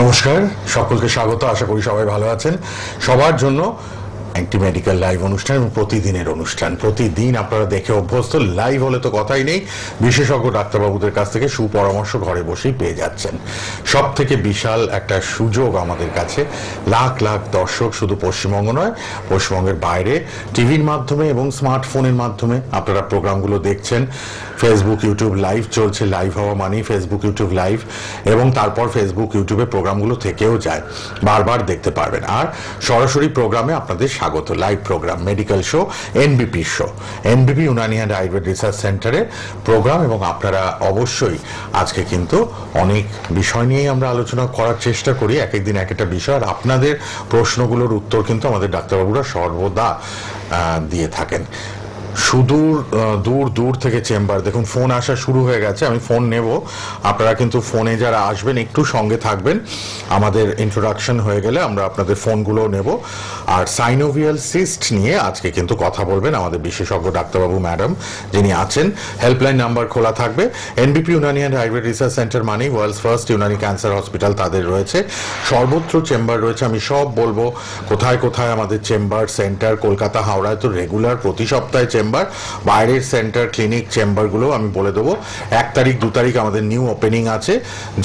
নমস্কার, সকলকে স্বাগত। আশা করি সবাই ভালো আছেন। সবার জন্য একটি মেডিকেল লাইভ অনুষ্ঠান এবং প্রতিদিনের অনুষ্ঠান। প্রতিদিন আপনারা দেখে অভ্যস্ত। লাইভ হলে তো কথাই নেই, বিশেষজ্ঞ ডাক্তারবাবুদের কাছ থেকে সুপরামর্শ ঘরে বসেই পেয়ে যাচ্ছেন। সব থেকে বিশাল একটা সুযোগ আমাদের কাছে, লাখ লাখ দর্শক শুধু পশ্চিমবঙ্গ নয়, পশ্চিমবঙ্গের বাইরে টিভির মাধ্যমে এবং স্মার্টফোনের মাধ্যমে আপনারা প্রোগ্রামগুলো দেখছেন। ফেসবুক ইউটিউব লাইভ চলছে, লাইভ হওয়া মানেই ফেসবুক ইউটিউব লাইভ, এবং তারপর ফেসবুক ইউটিউবে প্রোগ্রামগুলো থেকেও যায়, বারবার দেখতে পারবেন। আর সরাসরি প্রোগ্রামে আপনাদের স্বাগত। Live program, medical show, NBP show, NBP Unani and Ayurveda research সেন্টারের প্রোগ্রাম। এবং আপনারা অবশ্যই আজকে কিন্তু অনেক বিষয় নিয়েই আমরা আলোচনা করার চেষ্টা করি, এক একদিন এক একটা বিষয়। আর আপনাদের প্রশ্নগুলোর উত্তর কিন্তু আমাদের ডাক্তারবাবুরা সর্বদা দিয়ে থাকেন। সুদূর দূর দূর থেকে চেম্বার, দেখুন ফোন আসা শুরু হয়ে গেছে। আমি ফোন নেব, আপনারা কিন্তু ফোনে যারা আসবেন একটু সঙ্গে থাকবেন। আমাদের ইন্ট্রোডাকশন হয়ে গেলে আমরা আপনাদের ফোনগুলো নেব। আর সাইনোভিয়াল সিস্ট নিয়ে আজকে কিন্তু কথা বলবেন আমাদের বিশেষজ্ঞ ডাক্তারবাবু ম্যাডাম যিনি আছেন। হেল্পলাইন নাম্বার খোলা থাকবে। NBP Unani and Ayurveda research centre মানেই world's first Unani cancer hospital, তাদের রয়েছে সর্বত্র চেম্বার রয়েছে। আমি সব বলবো কোথায় কোথায় আমাদের চেম্বার সেন্টার। কলকাতা হাওড়ায় তো রেগুলার প্রতি সপ্তাহে চেম্বার, বাইরের সেন্টার ক্লিনিক চেম্বারগুলো আমি বলে দেবো। 1 তারিখ 2 তারিখ আমাদের নিউ ওপেনিং আছে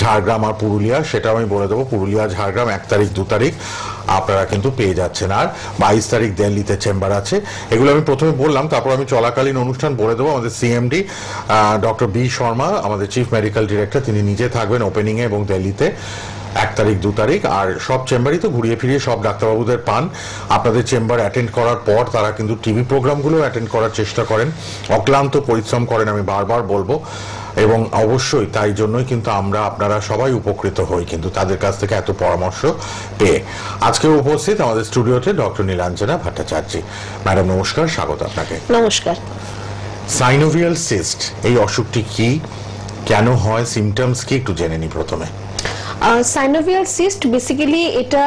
ঝাড়গ্রাম আর পুরুলিয়া, সেটাও আমি বলে দেবো। পুরুলিয়া ঝাড়গ্রাম 1 তারিখ 2 তারিখ আপনারা কিন্তু পেয়ে যাচ্ছেন। আর 22 তারিখ দিল্লিতে চেম্বার আছে। এগুলো আমি প্রথমে বললাম, তারপর আমি চলাকালীন অনুষ্ঠান বলে দেবো। আমাদের সিএমডি ডক্টর বি শর্মা, আমাদের চিফ মেডিকেল ডিরেক্টর, তিনি নিজে থাকবেন ওপেনিংয়ে এবং দিল্লিতে 1 তারিখ 2 তারিখ। আর সব চেম্বারই তো ঘুরিয়ে ফিরিয়ে সব ডাক্তারবাবুদের পান। আপনাদের চেম্বার অ্যাটেন্ড করার পর তারা কিন্তু টিভি প্রোগ্রামগুলো অ্যাটেন্ড করার চেষ্টা করেন, অক্লান্ত পরিশ্রম করেন, আমি বারবার বলবো। এবং অবশ্যই তাই জন্যই কিন্তু আপনারা সবাই উপকৃত হই কিন্তু তাদের কাছ থেকে এত পরামর্শ পেয়ে। আজকে উপস্থিত আমাদের স্টুডিওতে ডক্টর নীলাঞ্জনা ভট্টাচার্য। ম্যাডাম নমস্কার, স্বাগত আপনাকে। নমস্কার। সাইনোভিয়াল সিস্ট এই অসুখটি কি, কেন হয়, সিমটমস কি একটু জেনে নি প্রথমে। সাইনোভিয়াল সিস্ট বেসিক্যালি এটা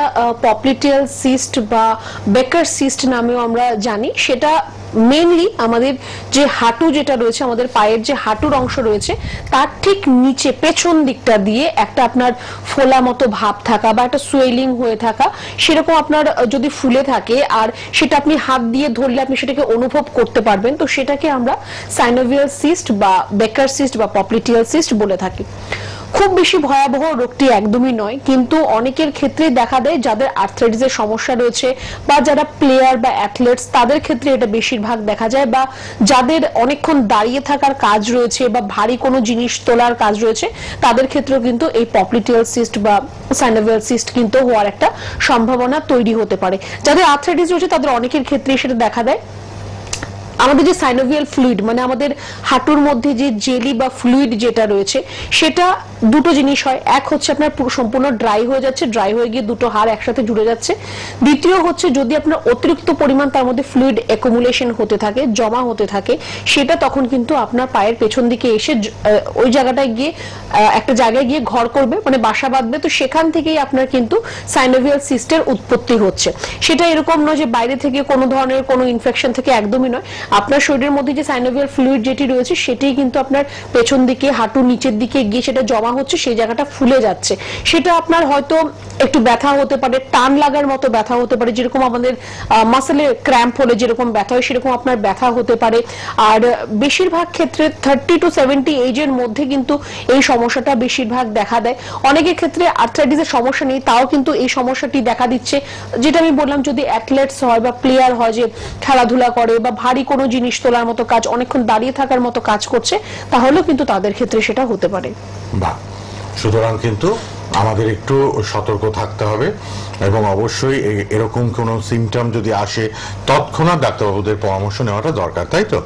পপলিটিয়াল সিস্ট বা বেকার সিস্ট নামেও আমরা জানি। সেটা মেইনলি আমাদের যে হাঁটু যেটা রয়েছে, আমাদের পায়ের যে হাঁটুর অংশ রয়েছে তার ঠিক নিচে পেছন দিকটা দিয়ে একটা আপনার ফোলা মতো ভাব থাকা বা একটা সোয়েলিং হয়ে থাকা, সেরকম আপনার যদি ফুলে থাকে আর সেটা আপনি হাত দিয়ে ধরলে আপনি সেটাকে অনুভব করতে পারবেন, তো সেটাকে আমরা সাইনোভিয়াল সিস্ট বা বেকার সিস্ট বা পপলিটিয়াল সিস্ট বলে থাকি। খুব বেশি ভয়াবহ রোগটি একদমই নয়, কিন্তু অনেকের ক্ষেত্রে দেখা দেয় যাদের আর্থ্রাইটিসের সমস্যা রয়েছে বা যারা প্লেয়ার বা অ্যাথলেটস, তাদের ক্ষেত্রে এটা বেশিরভাগ দেখা যায়। বা যাদের অনেকক্ষণ দাঁড়িয়ে থাকার কাজ রয়েছে বা ভারী কোনো জিনিস তোলার কাজ রয়েছে, তাদের ক্ষেত্রেও কিন্তু এই পপলিটিয়াল সিস্ট বা সাইনোভিয়াল সিস্ট কিন্তু হওয়ার একটা সম্ভাবনা তৈরি হতে পারে। যাদের আর্থ্রাইটিস রয়েছে তাদের অনেকের ক্ষেত্রে সেটা দেখা দেয়। আমাদের যে সাইনোভিয়াল ফ্লুইড মানে আমাদের হাঁটুর মধ্যে যে জেলি বা ফ্লুইড যেটা রয়েছে, সেটা দুটো জিনিস হয়। এক হচ্ছে আপনার সম্পূর্ণ ড্রাই হয়ে যাচ্ছে, ড্রাই হয়ে গিয়ে দুটো হাড় একসাথে জুড়ে যাচ্ছে। দ্বিতীয় হচ্ছে যদি আপনার অতিরিক্ত পরিমাণ তার মধ্যে ফ্লুইড অ্যাকুমুলেশন হতে থাকে, জমা হতে থাকে, সেটা তখন কিন্তু আপনার পায়ের পেছন দিকে এসে ওই জায়গাটায় গিয়ে একটা জায়গায় গিয়ে ঘর করবে, মানে বাসা বাঁধবে। তো সেখান থেকেই আপনার কিন্তু সাইনোভিয়াল সিস্টের উৎপত্তি হচ্ছে। সেটা এরকম নয় যে বাইরে থেকে কোনো ধরনের কোনো ইনফেকশন থেকে, একদমই নয়। আপনার শরীরের মধ্যে যে সাইনোভিয়াল ফ্লুইড যেটি রয়েছে সেটাই কিন্তু আপনার পেছন দিকে হাঁটুর নিচের দিকে গিয়ে সেটা জমা হচ্ছে, সেই জায়গাটা ফুলে যাচ্ছে। সেটা আপনার হয়তো একটু ব্যথা হতে পারে, টান লাগার মতো ব্যথা হতে পারে, যেরকম আমাদের মাসেলে ক্র্যাম্প হলে যেরকম ব্যথা হয় সেরকম আপনার ব্যথা হতে পারে। আর বেশিরভাগ ক্ষেত্রে 30 to 70 এজের মধ্যে কিন্তু এই সমস্যাটা বেশিরভাগ দেখা দেয়। অনেকের ক্ষেত্রে আর্থ্রাইটিসের সমস্যা নেই, তাও কিন্তু এই সমস্যাটি দেখা দিচ্ছে। যেটা আমি বললাম, যদি অ্যাথলেটস হয় বা প্লেয়ার হয়, যে খেলাধুলা করে বা ভারী কোনো জিনিস তোলার মতো কাজ, অনেকক্ষণ দাঁড়িয়ে থাকার মতো কাজ করছে, তাহলেও কিন্তু তাদের ক্ষেত্রে সেটা হতে পারে। বাহ, সুতরাং কিন্তু আমাদের একটু সতর্ক থাকতে হবে এবং অবশ্যই এরকম কোনো সিমটম যদি আসে তৎক্ষণাৎ ডাক্তারবাবুদের পরামর্শ নেওয়াটা দরকার, তাই তো?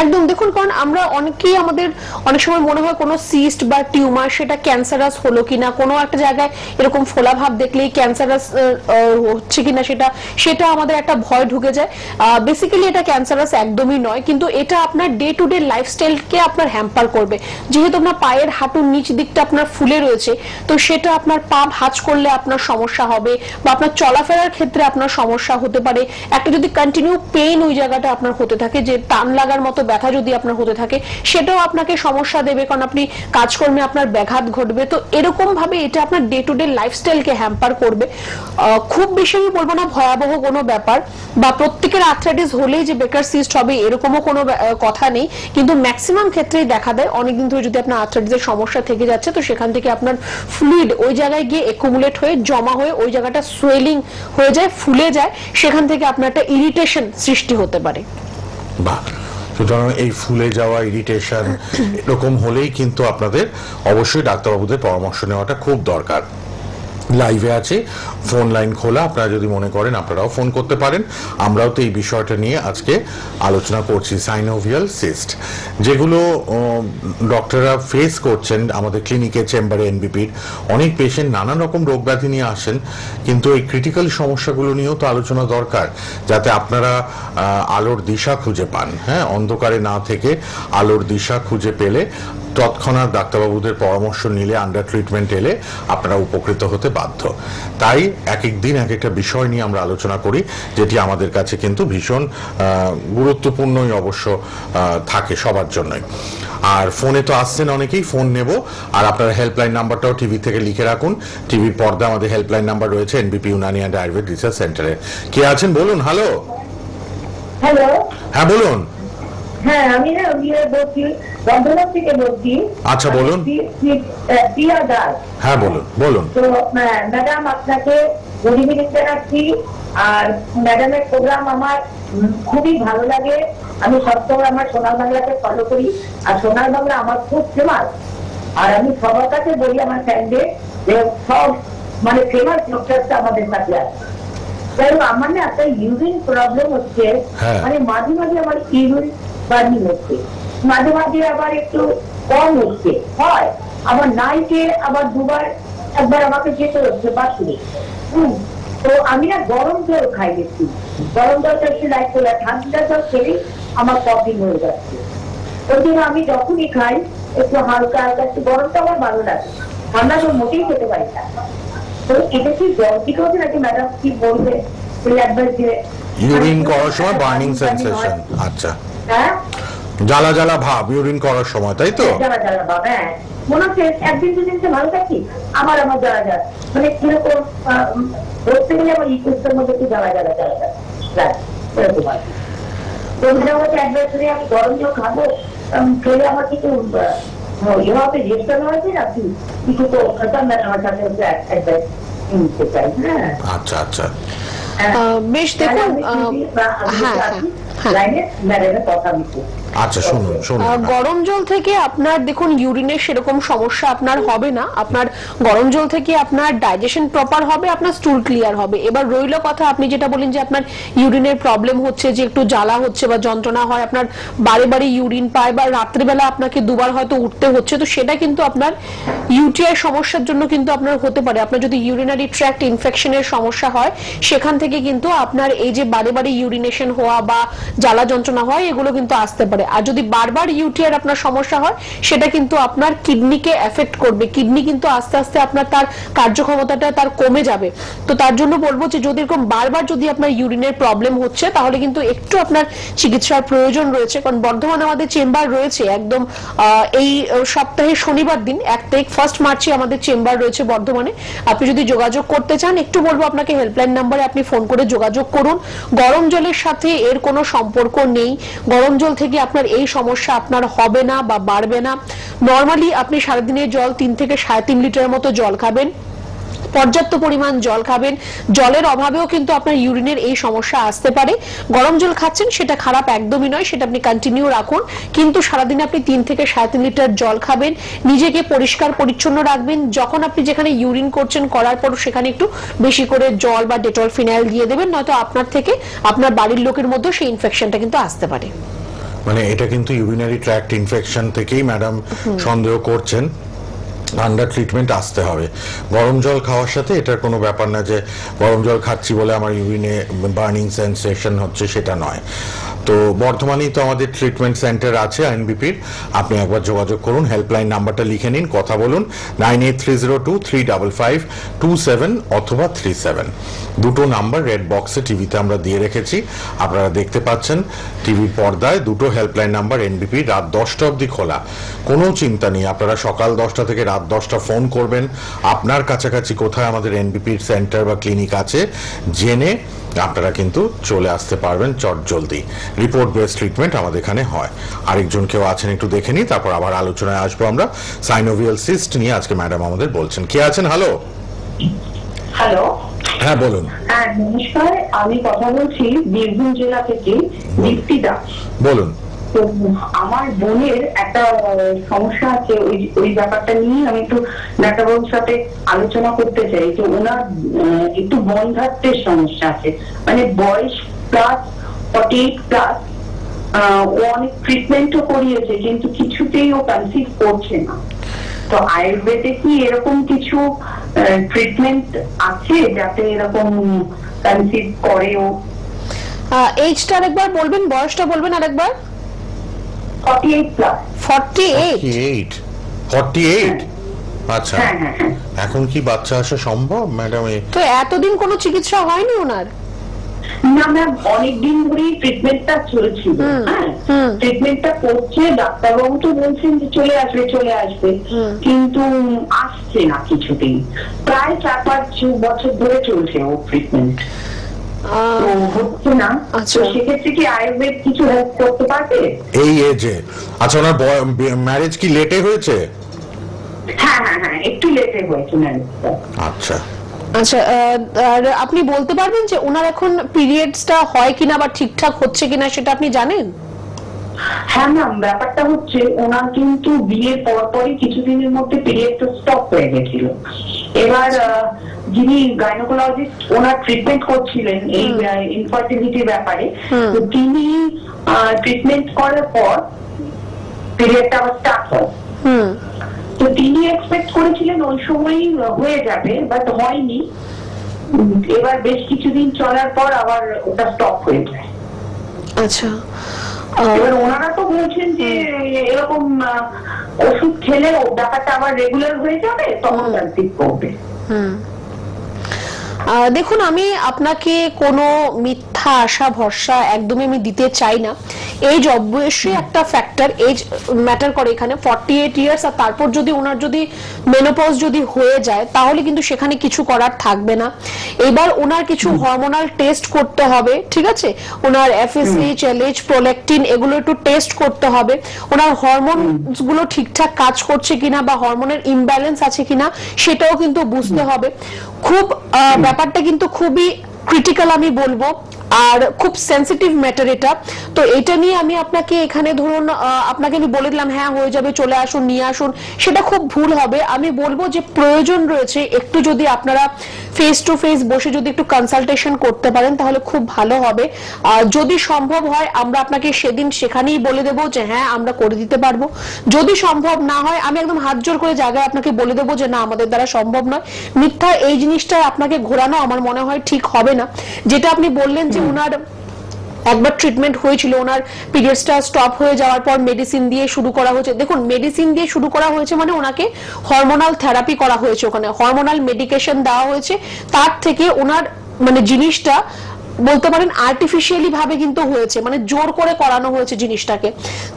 একদম। দেখুন, কারণ আমরা অনেকেই আমাদের অনেক সময় মনে হয় কোনো সিস্ট বা টিউমার সেটা ক্যান্সারাস হলো কিনা, কোনো একটা জায়গায় এরকম ফোলা ভাব দেখলেই ক্যান্সারাস হচ্ছে কিনা সেটা আমাদের একটা ভয় ঢুকে যায়। বেসিক্যালি এটা ক্যান্সারাস একদমই নয়, কিন্তু এটা আপনার ডে টু ডে লাইফস্টাইলকে আপনার হ্যাম্পার করবে। যেহেতু আপনার পায়ের হাঁটুর নিচ দিকটা আপনার ফুলে রয়েছে, তো সেটা আপনার পা ভাঁজ করলে আপনার সমস্যা হবে বা আপনার চলাফেরার ক্ষেত্রে আপনার সমস্যা হতে পারে। একটা যদি কন্টিনিউ পেইন ওই জায়গাটা আপনার হতে থাকে, যে টান লাগা লাগার মতো ব্যথা যদি আপনার হতে থাকে সেটাও আপনাকে সমস্যা দেবে, কারণ আপনি কাজকর্মে আপনার ব্যাঘাত ঘটবে। তো এরকম ভাবে এটা আপনার ডে টু ডে লাইফস্টাইলকে হ্যাম্পার করবে। খুব বেশি আমি বলবো না ভয়াবহ কোনো ব্যাপার, বা প্রত্যেকের আর্থ্রাইটিস হলেই যে বেকার সিস্ট হবে এরকমও কোনো কথা নেই, কিন্তু ম্যাক্সিমাম ক্ষেত্রেই দেখা দেয় অনেকদিন ধরে যদি আপনার আর্থ্রাইটিসের সমস্যা থেকে যাচ্ছে তো সেখান থেকে আপনার ফ্লুইড ওই জায়গায় গিয়ে একুমুলেট হয়ে জমা হয়ে ওই জায়গাটা সোয়েলিং হয়ে যায়, ফুলে যায়, সেখান থেকে আপনার একটা ইরিটেশন সৃষ্টি হতে পারে। বাহ, সুতরাং এই ফুলে যাওয়া ইরিটেশন এরকম হলেই কিন্তু আপনাদের অবশ্যই ডাক্তারবাবুদের পরামর্শ নেওয়াটা খুব দরকার। লাইভে আছে, ফোন লাইন খোলা, আপনারা যদি মনে করেন আপনারাও ফোন করতে পারেন। আমরাও তো এই বিষয়টা নিয়ে আজকে আলোচনা করছি, সাইনোভিয়াল সিস্ট, যেগুলো ডক্টররা ফেস করছেন আমাদের ক্লিনিকে, চেম্বারে, এনবিপির অনেক পেশেন্ট নানান রকম রোগ ব্যাধি নিয়ে আসেন, কিন্তু এই ক্রিটিক্যাল সমস্যাগুলো নিয়েও তো আলোচনা দরকার, যাতে আপনারা আলোর দিশা খুঁজে পান। হ্যাঁ, অন্ধকারে না থেকে আলোর দিশা খুঁজে পেলে তৎক্ষণাৎ ডাক্তারবাবুদের পরামর্শ নিলে, আন্ডার ট্রিটমেন্ট এলে আপনারা উপকৃত হতে বাধ্য। তাই এক এক দিন এক একটা বিষয় নিয়ে আমরা আলোচনা করি, যেটি আমাদের কাছে কিন্তু ভীষণ গুরুত্বপূর্ণই অবশ্য থাকে সবার জন্যই। আর ফোনে তো আসছেন অনেকেই, ফোন নেব। আর আপনার হেল্পলাইন নাম্বারটাও টিভি থেকে লিখে রাখুন, টিভির পর্দা আমাদের হেল্পলাইন নাম্বার রয়েছে এনবিপি ইউনানি অ্যান্ড আয়ুর্বেদ রিসার্চ সেন্টারে। কে আছেন বলুন? হ্যালো। হ্যালো, হ্যাঁ বলুন। হ্যাঁ আমি না বলছি, বর্ধমান থেকে বলছি। আচ্ছা বলুন। প্রিয়া দাস। হ্যাঁ বলুন বলুন। তো ম্যাডাম আপনাকে গুড ইভিনিং জানাচ্ছি। আর ম্যাডামের প্রোগ্রাম আমার খুবই ভালো লাগে। আমি সবসময় আমার সোনার বাংলাকে ফলো করি, আর সোনার বাংলা আমার খুব ফেমাস। আর আমি সবার কাছে বলি আমার ফ্যান্ডে যে সব মানে ফেমাস ডক্টরটা আমাদের কাছে আছে। আমার না একটা ইউরিন প্রবলেম হচ্ছে, মানে মাঝে মাঝে আমার ইউরিন বার্নিং হচ্ছে, মাঝে মাঝে আবার একটু কম হচ্ছে, হয় আবার নাইটে আবার দুবার একবার আমাকে যেতে হচ্ছে বাথরুমে। তো আমি না গরম জল খাই বেশি, গরম জলটা একটু লাইক করে, ঠান্ডা জল খেলেই আমার প্রবলেম হয়ে যাচ্ছে। ওই জন্য আমি যখনই খাই একটু হালকা হালকা, একটু গরমটা আমার ভালো লাগে, ঠান্ডা জল মোটেই খেতে পারি না। তো এটা কি জল ঠিক হচ্ছে নাকি ম্যাডাম কি বলবে? ইউরিন করার সময় বার্নিং সেন্সেশন, আচ্ছা, হ্যাঁ জ্বালা জ্বালা ভাব ইউরিন করার সময়, তাই তো? জ্বালা জ্বালা ভাব, হ্যাঁ মনে হচ্ছে একদিন দুদিন ভালো থাকি, আবার আমার জ্বালা জ্বালা, মানে কিরকম ধরতে গেলে আমার ইকুয়ের মধ্যে একটু জ্বালা জ্বালা জ্বালা জ্বালা এরকম আর কি। তো অ্যাডভাইস আমি গরম জল খাবো, খেলে আমার কিছু এভাবে রেস্ট নেওয়া হয়েছে না, কিছু তো আমার সাথে অ্যাডভাইস নিতে চাই। হ্যাঁ আচ্ছা আচ্ছা, বেশ দেখুন, আচ্ছা শুনুন শুনুন। গরম জল থেকে আপনার দেখুন ইউরিনের সেরকম সমস্যা আপনার হবে না। আপনার গরম জল থেকে আপনার ডাইজেশন প্রপার হবে, আপনার স্টুল ক্লিয়ার হবে। এবার রইল কথা, আপনি যেটা বলেন যে আপনার ইউরিনের প্রবলেম হচ্ছে, যে একটু জ্বালা হচ্ছে বা যন্ত্রণা হয়, আপনার বারে বারে ইউরিন পায়, বা রাত্রিবেলা আপনাকে দুবার হয়তো উঠতে হচ্ছে, তো সেটা কিন্তু আপনার ইউটিআই সমস্যার জন্য কিন্তু আপনার হতে পারে। আপনার যদি ইউরিনারি ট্র্যাক্ট ইনফেকশনের সমস্যা হয় সেখান থেকে কিন্তু আপনার এই যে বারে বারে ইউরিনেশন হওয়া বা জ্বালা যন্ত্রণা হয় এগুলো কিন্তু আসতে পারে। আর যদি বারবার ইউটিআই আপনার সমস্যা হয় সেটা কিন্তু আপনার কিডনিকে এফেক্ট করবে, কিডনি কিন্তু আস্তে আস্তে আপনার তার কার্যক্ষমতাটা তার কমে যাবে। তো তার জন্য বলবো যে যদি এরকম বারবার যদি আপনার ইউরিনের প্রবলেম হচ্ছে তাহলে কিন্তু একটু আপনার চিকিৎসার প্রয়োজন রয়েছে। কারণ বর্ধমানে আমাদের চেম্বার রয়েছে একদম এই সপ্তাহে শনিবার দিন 1 তারিখ 1 মার্চে আমাদের চেম্বার রয়েছে বর্ধমানে। আপনি যদি যোগাযোগ করতে চান একটু বলবো আপনাকে হেল্পলাইন নাম্বারে আপনি ফোন করে যোগাযোগ করুন। গরম জলের সাথে এর কোনো সম্পর্ক নেই, গরম জল থেকে আপনার এই সমস্যা আপনার হবে না বা বাড়বে না। নরমালি আপনি সারাদিনের জল 3 থেকে 3.5 লিটারের মতো জল খাবেন, পর্যাপ্ত পরিমাণ জল খাবেন। জলের অভাবেও কিন্তু আপনার ইউরিনের এই সমস্যা আসতে পারে। গরম জল খাচ্ছেন সেটা খারাপ একদমই নয়, সেটা আপনি কন্টিনিউ রাখুন, কিন্তু সারাদিনে আপনি 3 থেকে 3.5 লিটার জল খাবেন। নিজেকে পরিষ্কার পরিচ্ছন্ন রাখবেন। যখন আপনি যেখানে ইউরিন করছেন করার পর সেখানে একটু বেশি করে জল বা ডেটল ফিনাইল দিয়ে দেবেন, নয়তো আপনার থেকে আপনার বাড়ির লোকের মধ্যে সেই ইনফেকশনটা কিন্তু আসতে পারে। মানে এটা কিন্তু ইউরিনারি ট্র্যাক্ট ইনফেকশন থেকেই ম্যাডাম সন্দেহ করছেন, আন্ডার ট্রিটমেন্ট আসতে হবে। গরম জল খাওয়ার সাথে এটার কোনো ব্যাপার না যে গরম জল খাচ্ছি বলে আমার ইউরিনে বার্নিং সেন্সেশন হচ্ছে, সেটা নয়। তো বর্ধমানেই তো আমাদের ট্রিটমেন্ট সেন্টার আছে আইএনবিপির, আপনি একবার যোগাযোগ করুন, হেল্পলাইন নাম্বারটা লিখে নিন, কথা বলুন 9830235527 অথবা 37, দুটো নাম্বার রেড বক্সে টিভিতে আমরা দিয়ে রেখেছি, আপনারা দেখতে পাচ্ছেন টিভির পর্দায়। দুটো হেল্পলাইন নাম্বার এনবিপি, রাত 10টা অবধি খোলা, কোনো চিন্তা নেই। আপনারা সকাল 10টা থেকে রাত 10টা ফোন করবেন, আপনার কাছাকাছি কোথায় আমাদের এনবিপির সেন্টার বা ক্লিনিক আছে জেনে আপনারা কিন্তু চলে আসতে পারবেন চট জলদি। রিপোর্ট বেস ট্রিটমেন্ট আমাদের এখানে হয়। আরেকজন কেউ আছেন, একটু দেখে নিই, তারপর আবার আলোচনায় আসবো আমরা। সাইনোভিয়াল সিস্ট নিয়ে আজকে ম্যাডাম আমাদের বলছেন। কে আছেন? হ্যালো। হ্যালো, হ্যাঁ বলুন। হ্যাঁ নমস্কার, আমি কথা বলছি বীরভূম জেলা থেকে, দীপ্তি দাস। বলুন। তো আমার বোনের একটা সমস্যা আছে, ওই ব্যাপারটা নিয়ে আমি একটু ডাক্তারবাবুর সাথে আলোচনা করতে চাই। তো ওনার একটু বন্ধ্যাত্বের সমস্যা আছে, মানে বয়স প্লাস 48 প্লাস। ও অনেক ট্রিটমেন্টও করিয়েছে কিন্তু কিছুতেই ও কনসিভ করছে না। তো আয়ুর্বেদে কি এরকম কিছু ট্রিটমেন্ট আছে যাতে এরকম কনসিভ করে ও? এইজটা আরেকবার বলবেন, বয়সটা বলবেন আরেকবার। 48 প্লাস। 48? 48? আচ্ছা, হ্যাঁ হ্যাঁ হ্যাঁ। এখন কি বাচ্চা আসা সম্ভব ম্যাডাম? তো এতদিন কোনো চিকিৎসা হয়নি ওনার? না ম্যাম, অনেকদিন ধরেই ট্রিটমেন্টটা চলছিল। হ্যাঁ, ট্রিটমেন্টটা করছে, ডাক্তারবাবু তো বলছেন যে চলে আসবে চলে আসবে, কিন্তু আসছে না কিছুতেই। প্রায় 4-5 বছর ধরে চলছে ও ট্রিটমেন্ট, তো হচ্ছে না। তো সেক্ষেত্রে কি আয়ুর্বেদ কিছু হেল্প করতে পারবে এই এজে? আচ্ছা, ওনার ম্যারেজ কি লেটে হয়েছে? হ্যাঁ হ্যাঁ হ্যাঁ, একটু লেটে হয়েছে ম্যারেজটা। আচ্ছা আচ্ছা, আর আপনি বলতে পারবেন যে ওনার এখন পিরিয়ডসটা হয় কিনা বা ঠিকঠাক হচ্ছে কিনা সেটা আপনি জানেন? হ্যাঁ ম্যাম, ব্যাপারটা হচ্ছে ওনার কিন্তু বিয়ের পরপরই কিছুদিনের মধ্যে পিরিয়ডটা স্টপ হয়ে গেছিল। এবার যিনি গাইনোকোলজিস্ট ওনার ট্রিটমেন্ট করছিলেন এই ইনফার্টিলিটির ব্যাপারে, তো তিনি ট্রিটমেন্ট করার পর পিরিয়ডটা আবার স্টার্ট হয়। তো তিনি এক্সপেক্ট করেছিলেন ওই সময়ই হয়ে যাবে, বাট হয়নি। এবার বেশ কিছুদিন চলার পর আবার ওটা স্টপ হয়ে যায়। আচ্ছা, এবার ওনারা তো বলছেন যে এরকম ওষুধ খেলে ব্যাপারটা আবার রেগুলার হয়ে যাবে, তখন কনসিভ করবে। দেখুন, আমি আপনাকে কোনো মিথ্যা আশা ভরসা একদমই আমি দিতে চাই না। এজ অবশ্যই একটা ফ্যাক্টর, এজ ম্যাটার করে এখানে। 48 ইয়ার্স, আর তারপর যদি ওনার যদি মেনোপজ যদি হয়ে যায় তাহলে কিন্তু সেখানে কিছু করার থাকবে না। এবার ওনার কিছু হরমোনাল টেস্ট করতে হবে, ঠিক আছে? ওনার এফএসএইচ, এলএইচ, প্রোল্যাকটিন এগুলো একটু টেস্ট করতে হবে। ওনার হরমোন গুলো ঠিকঠাক কাজ করছে কিনা বা হরমোনের ইমব্যালেন্স আছে কিনা সেটাও কিন্তু বুঝতে হবে। খুব ব্যাপারটা কিন্তু খুবই ক্রিটিক্যাল আমি বলবো, আর খুব সেন্সিটিভ ম্যাটার এটা। তো এটা নিয়ে আমি আপনাকে এখানে ধরুন আপনাকে আমি বলে দিলাম হ্যাঁ হয়ে যাবে, চলে আসুন, নিয়ে আসুন, সেটা খুব ভুল হবে। আমি বলবো যে প্রয়োজন রয়েছে একটু যদি আপনারা ফেস টু ফেস বসে যদি একটু কনসালটেশন করতে পারেন তাহলে খুব ভালো হবে। যদি সম্ভব হয় আমরা আপনাকে সেদিন সেখানেই বলে দেবো যে হ্যাঁ আমরা করে দিতে পারবো। যদি সম্ভব না হয় আমি একদম হাত জোর করে জায়গায় আপনাকে বলে দেবো যে না, আমাদের দ্বারা সম্ভব নয়। মিথ্যা এই জিনিসটা আপনাকে ঘোরানো আমার মনে হয় ঠিক হবে না। যেটা আপনি বললেন যে ওনার একবার ট্রিটমেন্ট হয়েছিল, ওনার পিরিয়ডসটা স্টপ হয়ে যাওয়ার পর মেডিসিন দিয়ে শুরু করা হয়েছে। দেখুন, মেডিসিন দিয়ে শুরু করা হয়েছে মানে ওনাকে হরমোনাল থেরাপি করা হয়েছে, ওখানে হরমোনাল মেডিকেশন দেওয়া হয়েছে। তার থেকে ওনার মানে জিনিসটা বলতে পারেন আর্টিফিশিয়ালি ভাবে কিন্তু হয়েছে, মানে জোর করে করানো হয়েছে জিনিসটাকে।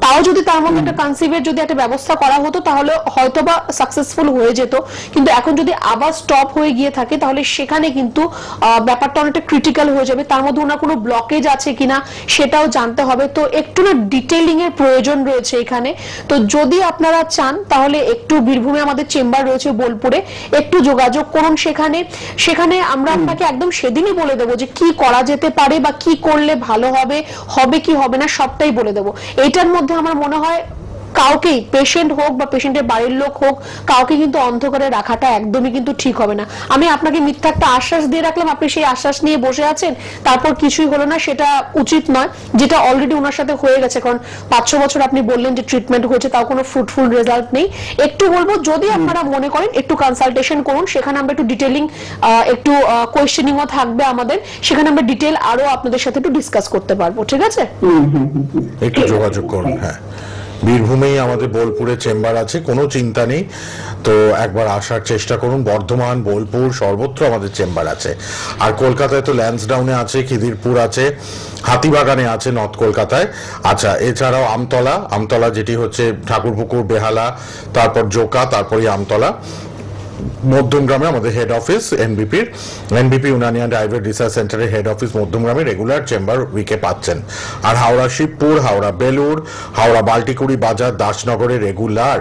তাও যদি তার মধ্যে একটা কনসিভের যদি একটা ব্যবস্থা করা হতো তাহলে হয়তোবা সাকসেসফুল হয়ে যেত। কিন্তু এখন যদি আবার স্টপ হয়ে গিয়ে থাকে তাহলে সেখানে কিন্তু ব্যাপারটা অনেকটা ক্রিটিক্যাল হয়ে যাবে। তার মধ্যে ওনার কোনো ব্লকেজ আছে কিনা সেটাও জানতে হবে। তো একটু না ডিটেইলিং এর প্রয়োজন রয়েছে এখানে। তো যদি আপনারা চান তাহলে একটু বীরভূমে আমাদের চেম্বার রয়েছে বোলপুরে, একটু যোগাযোগ করুন সেখানে আমরা আপনাকে একদম সেদিনই বলে দেবো যে কি করা যেতে পারে বা কি করলে ভালো হবে, হবে কি হবে না সবটাই বলে দেবো। এইটার মধ্যে আমার মনে হয় কাউকেই, পেশেন্ট হোক বা পেশেন্টের বাড়ির লোক হোক, কাউকে কিন্তু অন্ধকারে রাখাটা একদমই কিন্তু ঠিক হবে না। আমি আপনাকে মিথ্যা একটা আশ্বাস দিয়ে রাখলাম, আপনি সেই আশ্বাস নিয়ে বসে আছেন, তারপর কিছুই হলো না, সেটা উচিত নয়। যেটা অলরেডি ওনার সাথে হয়ে গেছে, কারণ 5-6 বছর আপনি বললেন যে ট্রিটমেন্ট হয়েছে, তাও কোনো ফ্রুটফুল রেজাল্ট নেই। একটু বলবো, যদি আপনারা মনে করেন একটু কনসালটেশন করুন, সেখানে আমরা একটু ডিটেলিং, একটু কোয়েশ্চেনিংও থাকবে আমাদের, সেখানে আমরা ডিটেল আরো আপনাদের সাথে একটু ডিসকাস করতে পারবো, ঠিক আছে? একটু যোগাযোগ করুন। হ্যাঁ, বীরভূমেই আমাদের বোলপুরে চেম্বার আছে, কোনো চিন্তা নেই। তো একবার আসার চেষ্টা করুন। বর্ধমান, বোলপুর সর্বত্র আমাদের চেম্বার আছে। আর কলকাতায় তো ল্যান্সডাউনে আছে, খিদিরপুর আছে, হাতিবাগানে আছে নর্থ কলকাতায়। আচ্ছা, এছাড়াও আমতলা যেটি হচ্ছে ঠাকুরপুকুর, বেহালা, তারপর জোকা, তারপরে আমতলা। মধ্যমগ্রামে আমাদের head office NBP Unani and আইভের রিসার্চ সেন্টারের হেড অফিস মধ্যমগ্রামে রেগুলার চেম্বার উইকে পাচ্ছেন। আর হাওড়া শিবপুর, হাওড়া বেলুড়, হাওড়া বাল্টিকুড়ি বাজার, দাসনগরে রেগুলার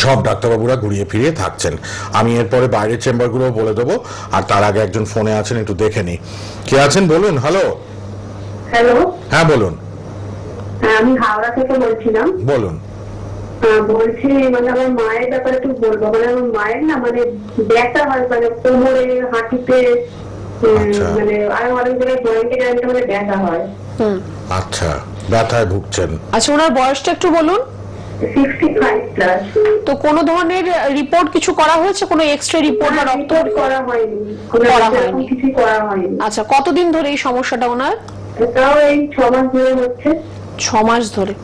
সব ডাক্তারবাবুরা ঘুরিয়ে ফিরিয়ে থাকছেন। আমি এরপরে বাইরের চেম্বারগুলো বলে দেবো, আর তার আগে একজন ফোনে আছেন, একটু দেখে নি কে আছেন। বলুন। হ্যালো। হ্যালো, হ্যাঁ বলুন। আমি হাওড়া থেকে বলছিলাম। বলুন। বলছি, মানে আমার মায়ের ব্যাপারে একটু বলবো। মানে আমার মায়ের না, মানে ব্যথা হয়, মানে কোমরে, হাঁটুতে, মানে আর অনেক জায়গায় জয়েন্টে জয়েন্টে মানে ব্যথা হয়। আচ্ছা, ব্যথায় ভুগছেন। আচ্ছা, ওনার বয়সটা একটু বলুন। 65 প্লাস। তো কোনো ধরনের রিপোর্ট কিছু করা হয়েছে, কোনো এক্সরে রিপোর্ট বা রক্ত করা হয়নি, কিছু করা হয়নি। আচ্ছা, কতদিন ধরে এই সমস্যাটা ওনার? তাও এই 6 মাস ধরে হচ্ছে। 6 মাস ধরে।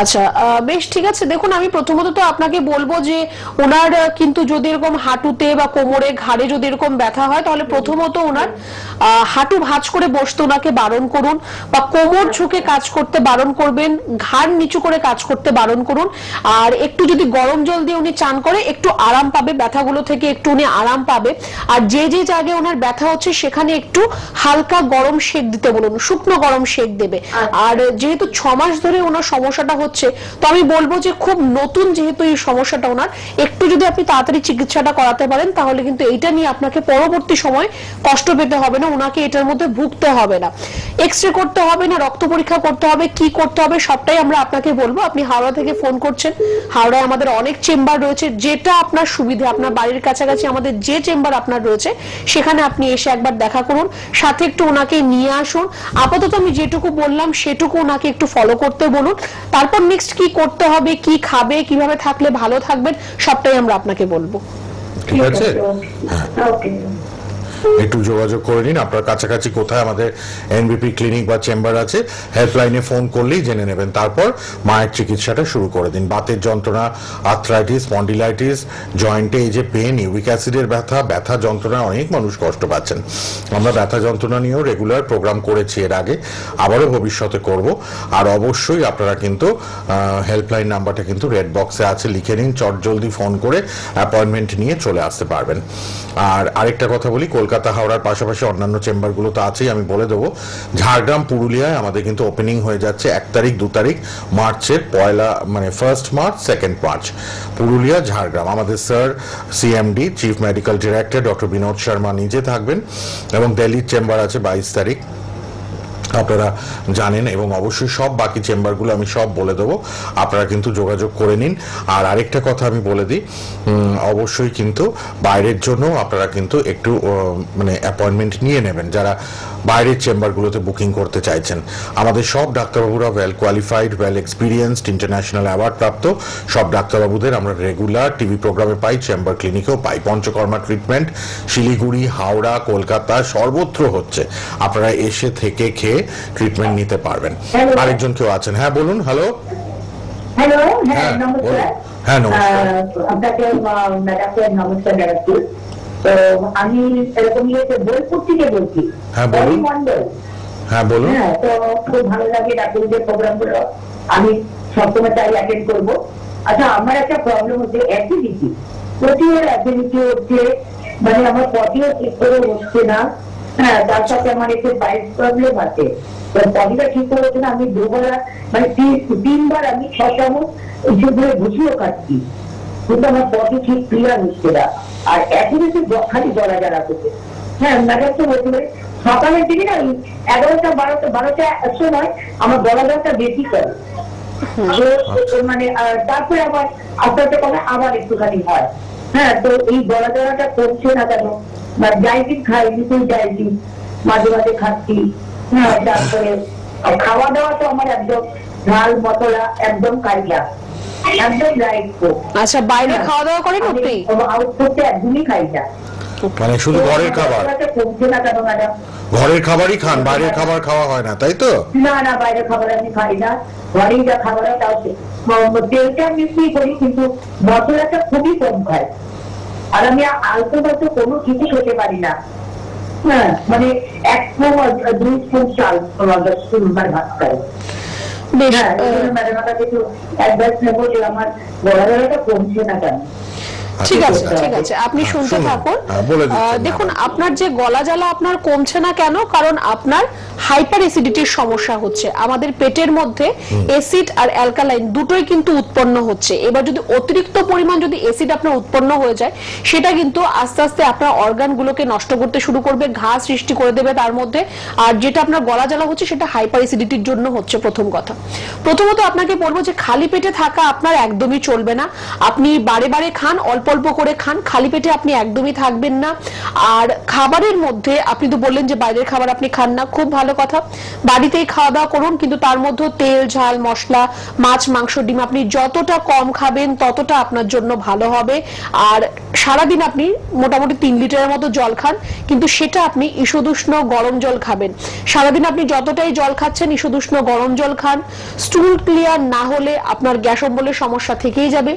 আচ্ছা, বেশ, ঠিক আছে। দেখুন, আমি প্রথমত তো আপনাকে বলবো যে ওনার কিন্তু যদি এরকম হাঁটুতে বা কোমরে, ঘাড়ে যদি এরকম ব্যথা হয়, তাহলে প্রথমত ওনার হাঁটু ভাঁজ করে বসতে ওনাকে বারণ করুন, বা কোমর ঝুঁকে কাজ করতে বারণ করবেন, ঘাড় নিচু করে কাজ করতে বারণ করুন। আর একটু যদি গরম জল দিয়ে উনি চান করে, একটু আরাম পাবে, ব্যথাগুলো থেকে একটু উনি আরাম পাবে। আর যে যে জায়গায় ওনার ব্যথা হচ্ছে সেখানে একটু হালকা গরম সেক দিতে বলুন, শুকনো গরম সেক দেবে। আর যেহেতু 6 মাস ধরে ওনার সমস্যাটা হচ্ছে, তো আমি বলবো যে খুব নতুন যেহেতু এই সমস্যাটা ওনার, একটু যদি আপনি তাড়াতাড়ি চিকিৎসাটা করাতে পারেন, তাহলে কিন্তু এইটা নিয়ে আপনাকে পরবর্তী সময় কষ্ট পেতে হবে না, ওনাকে এটার মধ্যে ভুগতে হবে না। এক্সরে করতে হবে না, রক্ত পরীক্ষা করতে হবে, কি করতে হবে সবটাই আমরা আপনাকে বলবো। আপনি হাওড়া থেকে ফোন করছেন, হাওড়ায় আমাদের অনেক চেম্বার রয়েছে, যেটা আপনার সুবিধা, আপনার বাড়ির কাছাকাছি আমাদের যে চেম্বার আপনার রয়েছে, সেখানে আপনি এসে একবার দেখা করুন, সাথে একটু ওনাকে নিয়ে আসুন। আপাতত আমি যেটুকু বললাম সেটুকু ওনাকে একটু ফলো করতে বলুন। তারপর নেক্সট কি করতে হবে, কি খাবে, কিভাবে থাকলে ভালো থাকবেন, সবটাই আমরা আপনাকে বলবো। ঠিক আছে। একটু যোগাযোগ করে নিন আপনার কাছাকাছি কোথায় আমাদের এনবিপি ক্লিনিক বা চেম্বার আছে, হেল্পলাইনে ফোন করলেই জেনে নেবেন। তারপর মায়ের চিকিৎসাটা শুরু করে দিন। বাতের যন্ত্রণা, আর্থ্রাইটিস, স্পন্ডিলাইটিস, জয়েন্টে এই যে পেন, ইউরিক অ্যাসিডের ব্যথা যন্ত্রণা, অনেক মানুষ কষ্ট পাচ্ছেন। আমরা ব্যথা যন্ত্রণা নিয়েও রেগুলার প্রোগ্রাম করেছি এর আগে, আবারও ভবিষ্যতে করব। আর অবশ্যই আপনারা কিন্তু হেল্পলাইন নাম্বারটা কিন্তু রেড বক্সে আছে, লিখে নিন, চটজলদি ফোন করে অ্যাপয়েন্টমেন্ট নিয়ে চলে আসতে পারবেন। আর আরেকটা কথা বলি, কলকাতা হাওড়ার পাশাপাশি অন্যান্য চেম্বারগুলো তো আছেই, আমি বলে দেবো। ঝাড়গ্রাম, পুরুলিয়ায় আমাদের কিন্তু ওপেনিং হয়ে যাচ্ছে 1 তারিখ 2 তারিখ মার্চের, মানে 1 মার্চ 2 মার্চ, পুরুলিয়া, ঝাড়গ্রাম। আমাদের sir CMD, chief medical director doctor Binod Sharma নিজে থাকবেন, এবং দিল্লির চেম্বার আছে 22 তারিখ, আপনারা জানেন। এবং অবশ্যই সব বাকি চেম্বারগুলো আমি সব বলে দেবো, আপনারা কিন্তু যোগাযোগ করে নিন। আর আরেকটা কথা আমি বলে দিই, অবশ্যই কিন্তু বাইরের জন্য আপনারা কিন্তু একটু মানে অ্যাপয়েন্টমেন্ট নিয়ে নেবেন, যারা বাইরের চেম্বারগুলোতে বুকিং করতে চাইছেন। আমাদের সব ডাক্তারবাবুরা well qualified, well experienced, international award প্রাপ্ত সব ডাক্তারবাবুদের আমরা রেগুলার টিভি প্রোগ্রামে পাই, চেম্বার ক্লিনিকেও পাই। পঞ্চকর্মা ট্রিটমেন্ট শিলিগুড়ি, হাওড়া, কলকাতা সর্বত্র হচ্ছে। আপনারা এসে থেকে খেয়ে ট্রিটমেন্ট নিতে পারবেন। আরেকজন কেউ আছেন, হ্যাঁ বলুন। হ্যালো। হ্যালো, হ্যাঁ নমস্কার। হ্যাঁ নমস্কার। আপনাকে ম্যাডামকে নমস্কার জানাচ্ছি। তো আমি এরকম বোলপুর থেকে বলছি। হ্যাঁ বলুন। মন্ডল। হ্যাঁ বলুন। হ্যাঁ, তো খুব ভালো লাগে ডাক্তারদের প্রোগ্রামগুলো, আমি সবসময় চাই অ্যাটেন্ড করবো। আচ্ছা, আমার একটা প্রবলেম হচ্ছে অ্যাসিডিটি, প্রচুর অ্যাসিডিটি হচ্ছে, মানে আমার পটিও ঠিক করে বসছে না। হ্যাঁ, তার সাথে আমার একটু পাইপ প্রবলেম আছে, তো পটিটা ঠিক করে হচ্ছে না। আমি দুবেলা মানে 3বার আমি 6 চামচ ইচ্ছে করে ঘুষিও খাচ্ছি, কিন্তু আমার পটি ঠিক ক্লিয়ার হচ্ছে না। আর অ্যাসিডিটি খালি জলা জলা করছে। হ্যাঁ, ম্যাডাম তো বলতে সকালের দিকে না 11টা 12টার সময় আমার গলা জলটা বেশি করে। মানে তারপরে আবার আস্তে আস্তে করে আবার একটুখানি হয়। হ্যাঁ, তো এই গলা জ্বালাটা কমছে না কেন? ডাইজিন খাই, লিকুইড ডাইজিন মাঝে মাঝে খাচ্ছি। হ্যাঁ, তারপরে খাওয়া দাওয়া তো আমার একদম ঝাল মশলা একদম কাইলা, একদম রাইট। আচ্ছা, বাইরে খাওয়া দাওয়া করেন আপনি? আউটপুটে একদমই খাই না। মানে শুধু ঘরের খাবার? কমছে না কেন ম্যাডাম? ঘরের খাবারই খান, বাইরের খাবার খাওয়া হয় না, তাই তো? না না, বাইরের খাবার আমি খাই না, ঘরেই যা খাবার হয় তাও তেলটা মিষ্টি করি, কিন্তু মশলাটা খুবই কম খাই। আর আমি আলতো বালতো কোনো কিছু খেতে পারি না। হ্যাঁ, মানে 1 স্পুন 2 স্পুন চাল ভাত খাই। বেশ, হ্যাঁ, ম্যাডাম কাছে একটু অ্যাডভাইস নেবো যে আমার গলা জ্বালাটা কমছে না কেন। ঠিক আছে, ঠিক আছে, আপনি শুনতে থাকুন। দেখুন, আপনার যে গলা জ্বালা আপনার কমছে না কেন, কারণ আপনার হাইপার অ্যাসিডিটির সমস্যা হচ্ছে। আমাদের পেটের মধ্যে অ্যাসিড আর অ্যালকালাইন দুটোই কিন্তু উৎপন্ন হচ্ছে। এবার যদি অতিরিক্ত পরিমাণ যদি অ্যাসিড আপনার উৎপন্ন হয়ে যায়, সেটা কিন্তু আস্তে আস্তে আপনার অর্গানগুলোকে নষ্ট করতে শুরু করবে, ঘা সৃষ্টি করে দেবে তার মধ্যে। আর যেটা আপনার গলা জ্বালা হচ্ছে সেটা হাইপার অ্যাসিডিটির জন্য হচ্ছে। প্রথম কথা, প্রথমত আপনাকে বলবো যে খালি পেটে থাকা আপনার একদমই চলবে না। আপনি বারে বারে খান, অল্প অল্প করে খান, খালি পেটে আপনি একদমই থাকবেন না। আর খাবারের মধ্যে আপনি তো বললেন যে বাইরের খাবার আপনি খান না, খুব ভালো কথা, বাড়িতেই খাওয়া দাওয়া করুন, কিন্তু তার মধ্যে তেল ঝাল মশলা, মাছ মাংস ডিম আপনি যতটা কম খাবেন ততটা আপনার জন্য ভালো হবে। আর সারাদিন আপনি মোটামুটি 3 লিটারের মতো জল খান, কিন্তু সেটা আপনি ঈষদুষ্ণ গরম জল খাবেন। সারাদিন আপনি যতটাই জল খাচ্ছেন ঈষদুষ্ণ গরম জল খান। স্টুল ক্লিয়ার না হলে আপনার গ্যাস অম্বলের সমস্যা থেকেই যাবে।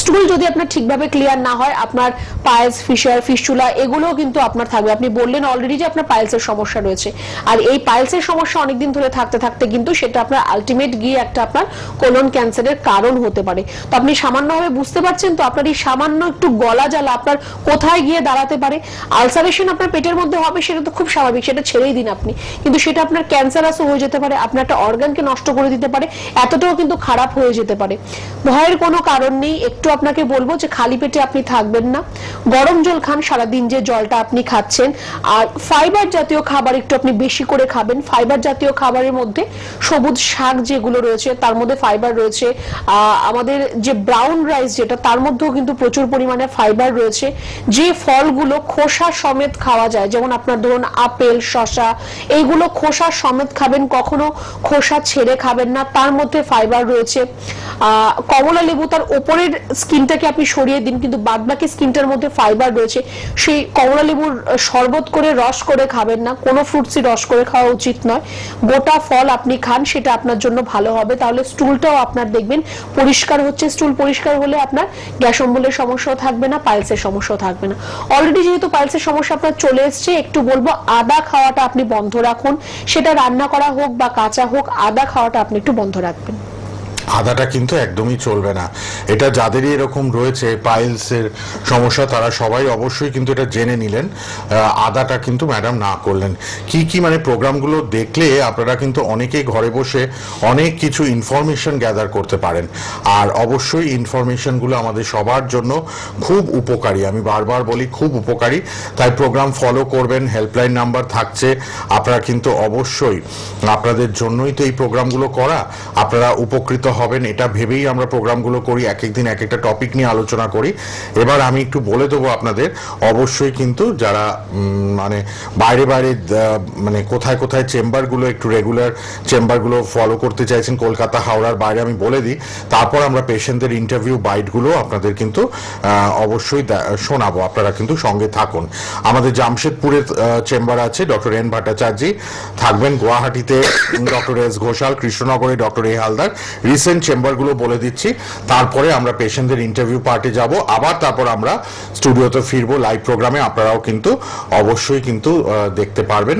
স্টুল যদি আপনার ঠিকভাবে ক্লিয়ার না হয়, আপনার পাইলস, ফিশার, ফিস্টুলা এগুলোও কিন্তু আপনার থাকবে। আপনি বললেন অলরেডি যে আপনার পাইলসের সমস্যা রয়েছে, আর এই পাইলসের সমস্যা অনেকদিন ধরে থাকতে থাকতে কিন্তু সেটা আপনার আলটিমেট গিয়ে একটা আপনার কোলন ক্যান্সারের কারণ হতে পারে। তো আপনি সামান্যভাবে বুঝতে পারছেন তো আপনার এই সামান্য একটু গলা জ্বালা আপনার কোথায় গিয়ে দাঁড়াতে পারে। আলসারেশন আপনার পেটের মধ্যে হবে, সেটা তো খুব স্বাভাবিক, সেটা ছেড়েই দিন আপনি, কিন্তু সেটা আপনার ক্যান্সারাসও হয়ে যেতে পারে, আপনার একটা অর্গানকে নষ্ট করে দিতে পারে, এতটাও কিন্তু খারাপ হয়ে যেতে পারে। ভয়ের কোনো কারণ নেই। একটু আপনাকে বলবো যে খালি পেটে আপনি থাকবেন না, গরম জল খান সারাদিন যে জলটা আপনি খাচ্ছেন। আর ফাইবার জাতীয় খাবার একটু আপনি বেশি করে খাবেন। ফাইবার জাতীয় খাবারের মধ্যে সবুজ শাক যেগুলো রয়েছে তার মধ্যে ফাইবার রয়েছে। আমাদের যে ব্রাউন রাইস যেটা, তার মধ্যেও কিন্তু প্রচুর পরিমাণে ফাইবার রয়েছে। যে ফলগুলো খোসা সমেত খাওয়া যায়, যেমন আপনার ধরুন আপেল, শসা, এইগুলো খোসা সমেত খাবেন, কখনো খোসা ছেড়ে খাবেন না, তার মধ্যে ফাইবার রয়েছে। কমলা লেবু তার উপরের স্কিনটাকে আপনি সরিয়ে দিন, কিন্তু বাদবাকি স্কিনটার মধ্যে ফাইবার রয়েছে। সেই কমলা লেবুর শরবত করে রস করে খাবেন না, কোনো ফ্রুটসই রস করে খাওয়া উচিত নয়। গোটা ফল আপনি খান, সেটা আপনার জন্য ভালো হবে। তাহলে স্টুলটাও আপনার দেখবেন পরিষ্কার হচ্ছে। স্টুল পরিষ্কার হলে আপনার গ্যাস অম্বলের সমস্যাও থাকবে না, পাইলসের সমস্যাও থাকবে না। অলরেডি যেহেতু পাইলসের সমস্যা আপনার চলে এসছে, একটু বলবো আদা খাওয়াটা আপনি বন্ধ রাখুন। সেটা রান্না করা হোক বা কাঁচা হোক, আদা খাওয়াটা আপনি একটু বন্ধ রাখবেন। আদাটা কিন্তু একদমই চলবে না। এটা যাদেরই এরকম রয়েছে পাইলসের সমস্যা, তারা সবাই অবশ্যই কিন্তু এটা জেনে নিলেন। আদাটা কিন্তু ম্যাডাম না করলেন। কি কি মানে প্রোগ্রামগুলো দেখলে আপনারা কিন্তু অনেকেই ঘরে বসে অনেক কিছু ইনফরমেশন গ্যাদার করতে পারেন। আর অবশ্যই ইনফরমেশনগুলো আমাদের সবার জন্য খুব উপকারী, আমি বারবার বলি খুব উপকারী। তাই প্রোগ্রাম ফলো করবেন, হেল্পলাইন নাম্বার থাকছে, আপনারা কিন্তু অবশ্যই, আপনাদের জন্যই তো এই প্রোগ্রামগুলো করা, আপনারা উপকৃত হবেন এটা ভেবেই আমরা প্রোগ্রামগুলো করি। এক একদিন এক একটা টপিক নিয়ে আলোচনা করি। এবার আমি একটু বলে দেবো আপনাদের, অবশ্যই কিন্তু যারা মানে বাইরে বাইরে মানে কোথায় কোথায় চেম্বারগুলো, একটু রেগুলার চেম্বারগুলো ফলো করতে চাইছেন কলকাতা, হাওড়ার বাইরে, আমি বলে দিই। তারপর আমরা পেশেন্টদের ইন্টারভিউ বাইটগুলো আপনাদের কিন্তু অবশ্যই শোনাবো, আপনারা কিন্তু সঙ্গে থাকুন। আমাদের জামশেদপুরের চেম্বার আছে ডক্টর এন ভট্টাচার্য থাকবেন, গুয়াহাটিতে ডক্টর এস ঘোষাল, কৃষ্ণনগরে ডক্টর এ হালদার। রিসেন্ট চেম্বারগুলো বলে দিচ্ছি, তারপরে আমরা পেশেন্টদের ইন্টারভিউ পার্টে যাব, আবার তারপর আমরা স্টুডিওতে ফিরবো লাইভ প্রোগ্রামে। আপনারাও কিন্তু অবশ্যই কিন্তু দেখতে পারবেন,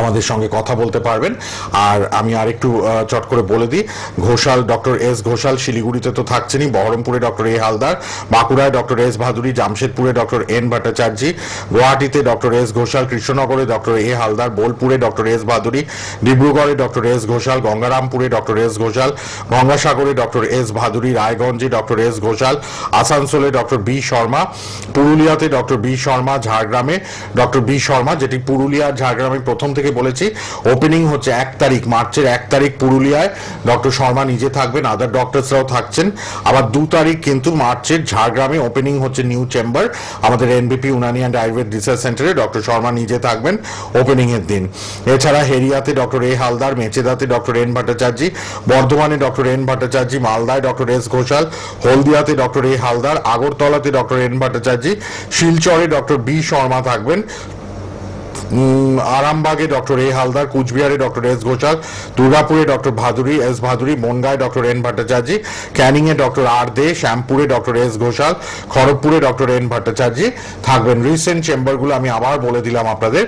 আমাদের সঙ্গে কথা বলতে পারবেন। আর আমি আরেকটু চট করে বলে দিই, ঘোষাল ডক্টর এস ঘোষাল শিলিগুড়িতে তো থাকছেনই, বহরমপুরে ডক্টর এ হালদার, বাঁকুড়ায় ডক্টর এস ভাদুরী, জামশেদপুরে ডক্টর এন ভট্টাচার্য, গুয়াহাটিতে ডক্টর এস ঘোষাল, কৃষ্ণনগরে ডক্টর এ হালদার, বোলপুরে ডক্টর এস ভাদুরী, ডিব্রুগড়ে ডক্টর এস ঘোষাল, গঙ্গারামপুরে ডক্টর এস ঘোষাল, গঙ্গাসাগরে ডক্টর এস ভাদুরী, রায়গঞ্জে ডক্টর এস ঘোষাল, আসানসোলে ডক্টর বি শর্মা, পুরুলিয়াতে ডক্টর বি শর্মা, ঝাড়গ্রামে ডক্টর বি শর্মা, যেটি পুরুলিয়ার ঝাড়গ্রামে প্রথম থেকে বলেছি ওপেনিং হচ্ছে 1 তারিখ, মার্চের 1 তারিখ পুরুলিয়ায় ডক্টর শর্মা নিজে থাকবেন, আদার ডক্টরসরাও থাকছেন। আবার 2 তারিখ কিন্তু মার্চের ঝাড়গ্রামে ওপেনিং হচ্ছে নিউ চেম্বার আমাদের NBP Unani and Ayurveda research সেন্টারে, ডক্টর শর্মা নিজে থাকবেন ওপেনিং এর দিন। এছাড়া হেরিয়াতে ডক্টর এ হালদার, মেচেদাতে ডক্টর এন ভট্টাচার্য, বর্ধমানে ডক্টর এন ভট্টাচার্য, মালদায় ডক্টর এস ঘোষাল, হলদিয়াতে ডক্টর এ হালদার, আগরতলাতে ডক্টর এন ভট্টাচার্য, শিলচরে ডক্টর বি শর্মা থাকবেন, আরামবাগে ডক্টর এ হালদার, কুচবিহারে ডক্টর এস ঘোষাল, দুর্গাপুরে ডক্টর ভাদুরী এস ভাদুরী, বনগাঁয় ডক্টর এন ভট্টাচার্য, ক্যানিং এ doctor R De, শ্যামপুরে doctor S Ghoshal, খড়গপুরে ডক্টর এন ভট্টাচার্য থাকবেন। রিসেন্ট চেম্বারগুলো আমি আবার বলে দিলাম আপনাদের।